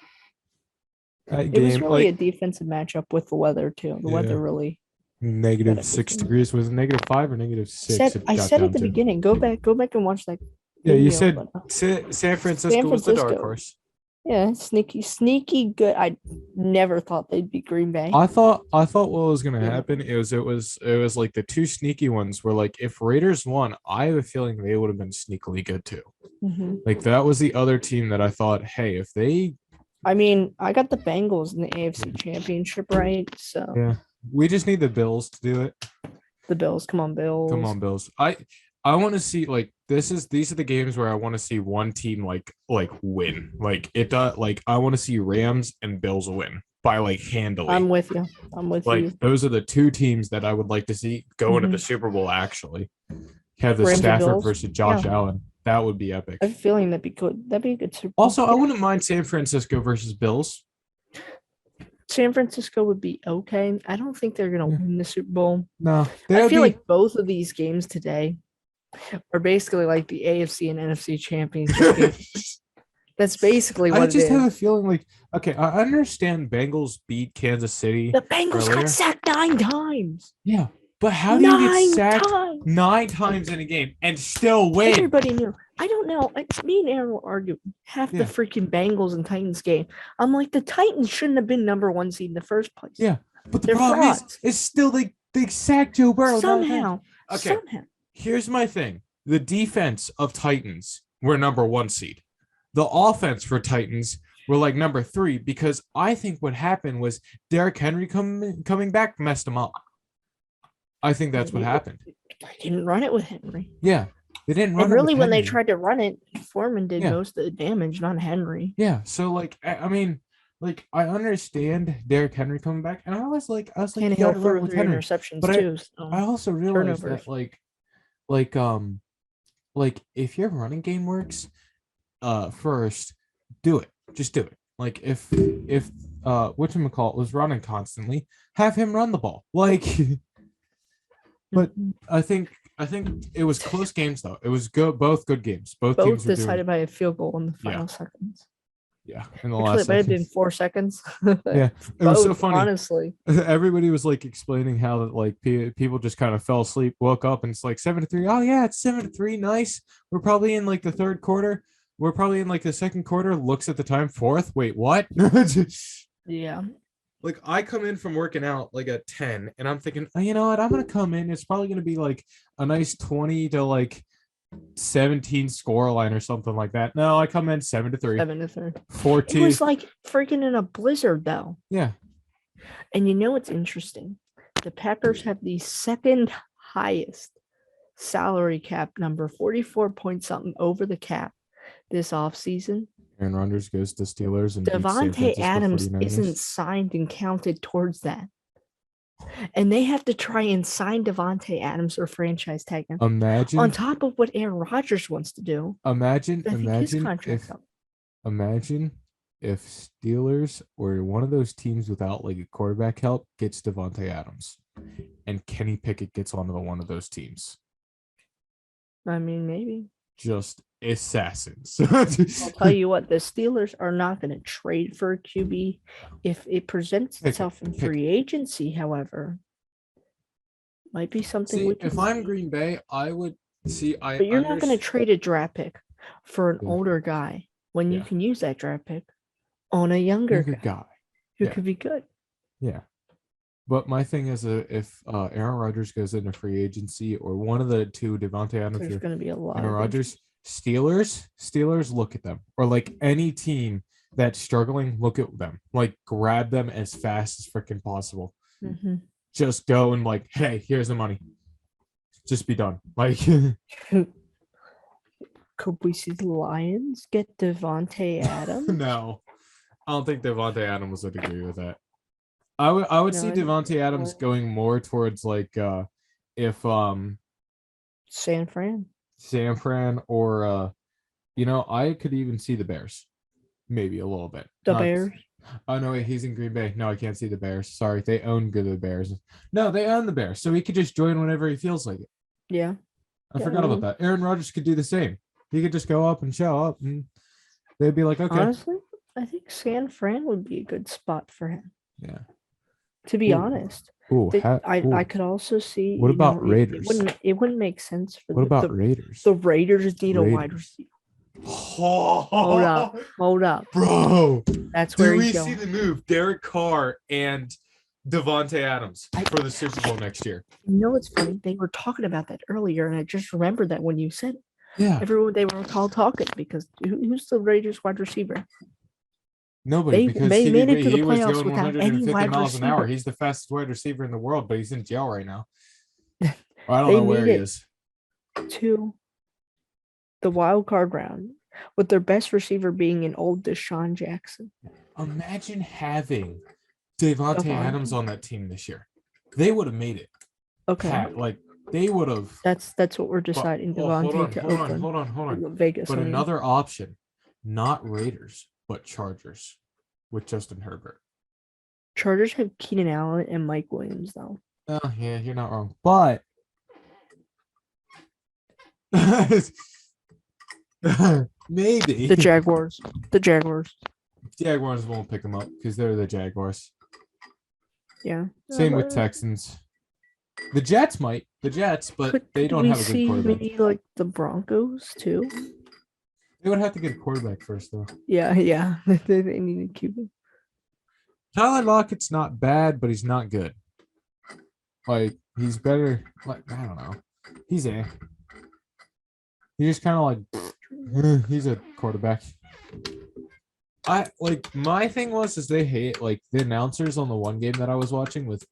that It was game, really like a defensive matchup with the weather too. The weather really negative 6 degrees. Was it -5 or -6? I said at the beginning. Go back and watch that. Yeah, you video, said but, San Francisco was the dark Francisco. horse. yeah, sneaky good. I never thought they'd be Green Bay. I thought what was gonna happen is it was like the 2 sneaky ones were like, if Raiders won, I have a feeling they would have been sneakily good too. Mhm. Like that was the other team that I thought, hey, if they I mean, I got the Bengals in the AFC Championship, right? So Yeah. We just need the Bills to do it. the Bills, come on, Bills. Come on, Bills. I want to see like these are the games where I want to see one team like win. Like it does like I want to see Rams and Bills win by like handily. I'm with you. I'm with like you. those are the two teams that I would like to see go into the Super Bowl actually. Have the Rams and Stafford Bills? versus Josh Allen. That would be epic. I have a feeling that'd be good. That'd be a good Super Bowl. Also, I wouldn't mind San Francisco versus Bills. San Francisco would be okay. I don't think they're gonna win the Super Bowl. No, I feel like both of these games today are basically like the AFC and NFC championship games. That's basically what I just it have is. a feeling like okay, I understand Bengals beat Kansas City. The Bengals earlier. got sacked 9 times. Yeah, but how do you get sacked 9 times. 9 times in a game and still win? Everybody knew. I don't know. It's me and Aaron will argue half the freaking Bengals and Titans game. I'm like, the Titans shouldn't have been number 1 seed in the first place. Yeah, but the They're problem frauds. is still they sacked Joe Burrow. Somehow. Okay. Here's my thing. The defense of Titans were number 1 seed. The offense for Titans were like number 3 because I think what happened was Derrick Henry coming back messed them up. I think that's what happened. They didn't run it with Henry. Yeah. They didn't run And it really, with when they Henry. tried to run it, Foreman did Yeah. most of the damage, not Henry. Yeah. So like I mean, like I understand Derrick Henry coming back, and I was like, you Tannehill gotta run threw with 3 Henry. interceptions But too. I also realized turnovers. that like if your running game works, first do it. Just do it. Like if whatchamacallit was running constantly, have him run the ball. Like but I think it was close games though. It was good, both good games. Both teams were decided by a field goal in the final Yeah. seconds. Yeah, in the Actually, last it might have been seconds. 4 seconds. Yeah, it was so Both, funny. honestly. Everybody was like explaining how that like people just kind of fell asleep, woke up, and it's like 7-3. Oh yeah, it's 7-3. Nice. We're probably in like the third quarter. We're probably in like the second quarter. Looks at the time, fourth. Wait, what? Yeah. Like I come in from working out like at 10, and I'm thinking, oh, you know what? I'm gonna come in. It's probably gonna be like a nice 20 to like 17 score line or something like that. No, I come in 7-3. 7-3. 14. It was like freaking in a blizzard, though. Yeah. And you know what's interesting? The Packers have the second highest salary cap number, 44 point something over the cap this offseason. Aaron Rodgers goes to Steelers and beats San Devontae Francisco Adams 49ers. isn't signed and counted towards that. And they have to try and sign Devontae Adams or franchise tag him. Imagine On top of what Aaron Rodgers wants to do. Imagine if Steelers or one of those teams without like a quarterback help gets Devontae Adams and Kenny Pickett gets onto one of those teams. I mean, maybe. Just assassins. I'll tell you what, the Steelers are not going to trade for a QB if it presents itself in free agency, however. Might be something we can if I'm Green Bay, I would see. But you're not going to trade a draft pick for an older guy when you can use that draft pick on a younger guy who could be good. Yeah. But my thing is, if Aaron Rodgers goes into free agency or one of the two, Devontae Adams, there's going to be a lot. Aaron Rodgers, Steelers, look at them, or like any team that's struggling, look at them, like grab them as fast as freaking possible. Mm-hmm. Just go and like, hey, here's the money. Just be done. Like, could we see the Lions get Devontae Adams? No, I don't think Devontae Adams would agree with that. I would see Devontae Adams going more towards like if San Fran or I could even see the Bears, maybe a little bit. Bears. Oh no, wait, he's in Green Bay. No, I can't see the Bears. Sorry, they own the Bears. No, they own the Bears, so he could just join whenever he feels like it. Yeah, I forgot about that. Aaron Rodgers could do the same. He could just go up and show up, and they'd be like, okay. Honestly, I think San Fran would be a good spot for him. Yeah. To be honest. I could also see. What about Raiders? It wouldn't make sense for. What about Raiders? The Raiders need a wide receiver. Hold up, bro. That's where we see the move. Derek Carr and Devontae Adams for the Super Bowl next year. You know what's funny? They were talking about that earlier, and I just remembered that when you said it. Yeah, everyone they were all talking because who's the Raiders wide receiver? Nobody, because they made it to the he was playoffs going without any 150 wide miles an hour. receiver. He's the fastest wide receiver in the world, but he's in jail right now. I don't They know where he made it. is. To the wild card round with their best receiver being an old Deshaun Jackson. Imagine having Devontae Adams on that team this year. They would have made it. Okay. They would have. That's what we're deciding. Devontae to Oakland. Hold on. Vegas. But another option, not Raiders, but Chargers with Justin Herbert. Chargers have Keenan Allen and Mike Williams, though. Oh, yeah, you're not wrong. But maybe The Jaguars. Jaguars won't pick them up because they're the Jaguars. Yeah. Same with Texans. The Jets might. But they don't have a good quarterback. Maybe like the Broncos too. They would have to get a quarterback first, though. Yeah. They need to keep him. Tyler Lockett's not bad, but he's not good. He's better. I don't know. He's just kind of he's a quarterback. My thing is they hate the announcers on the one game that I was watching with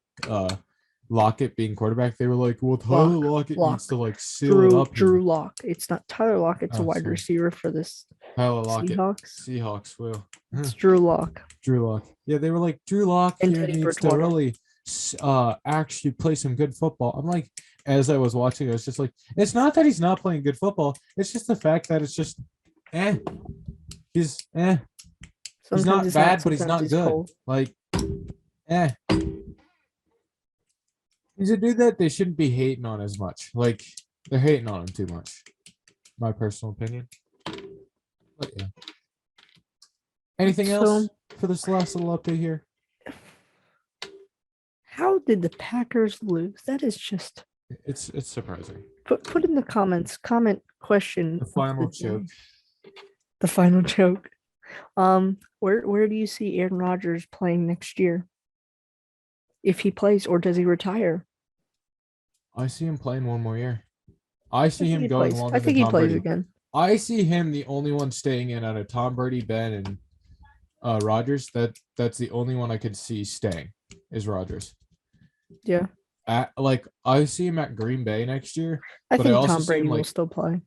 Lockett being quarterback. They were like, well, Tyler Lockett needs to seal it up. Drew Lock. It's not Tyler Lockett's a wide receiver for this Tyler Lockett. Seahawks. Will. It's Drew Lock. Yeah, they were like, Drew Lock And here Teddy needs to really actually play some good football. I'm like, as I was watching, I was just like, it's not that he's not playing good football. It's just the fact that it's just, He's not bad, but he's not good. Cold. He's a dude that they shouldn't be hating on as much. They're hating on him too much. My personal opinion. But yeah. Anything else for this last little update here? How did the Packers lose? That is just. It's surprising. Put in the comments. Comment question. The final joke. The final joke. Where do you see Aaron Rodgers playing next year? If he plays, or does he retire? I see him playing one more year. I see him going longer. I think he plays again. I see him the only one staying in out of Tom Brady, Ben, and Rodgers. That's the only one I could see staying is Rodgers. Yeah. I see him at Green Bay next year. I think Tom Brady will still play.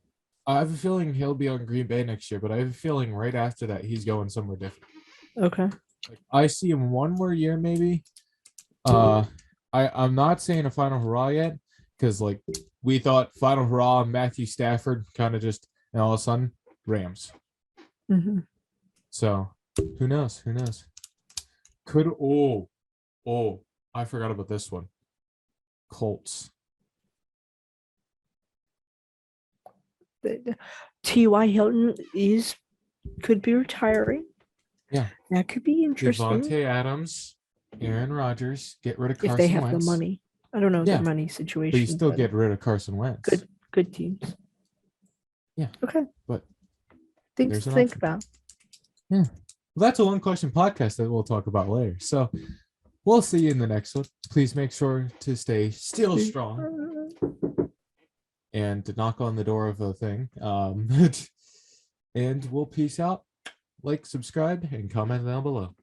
I have a feeling he'll be on Green Bay next year, but I have a feeling right after that he's going somewhere different. Okay. I see him one more year maybe. I'm not saying a final hurrah yet because we thought final hurrah Matthew Stafford kind of just and all of a sudden Rams. Mm-hmm. So who knows? I forgot about this one. Colts. T.Y. Hilton could be retiring. Yeah. That could be interesting. Devontae Adams, Aaron Rodgers, get rid of Carson Wentz. If they have Wentz. the money. I don't know the money situation. But you still get rid of Carson Wentz. Good teams. Yeah. Okay. But things to think about. Yeah. Well, that's a one question podcast that we'll talk about later. So we'll see you in the next one. Please make sure to stay still strong and to knock on the door of a thing. And we'll peace out. Like, subscribe, and comment down below.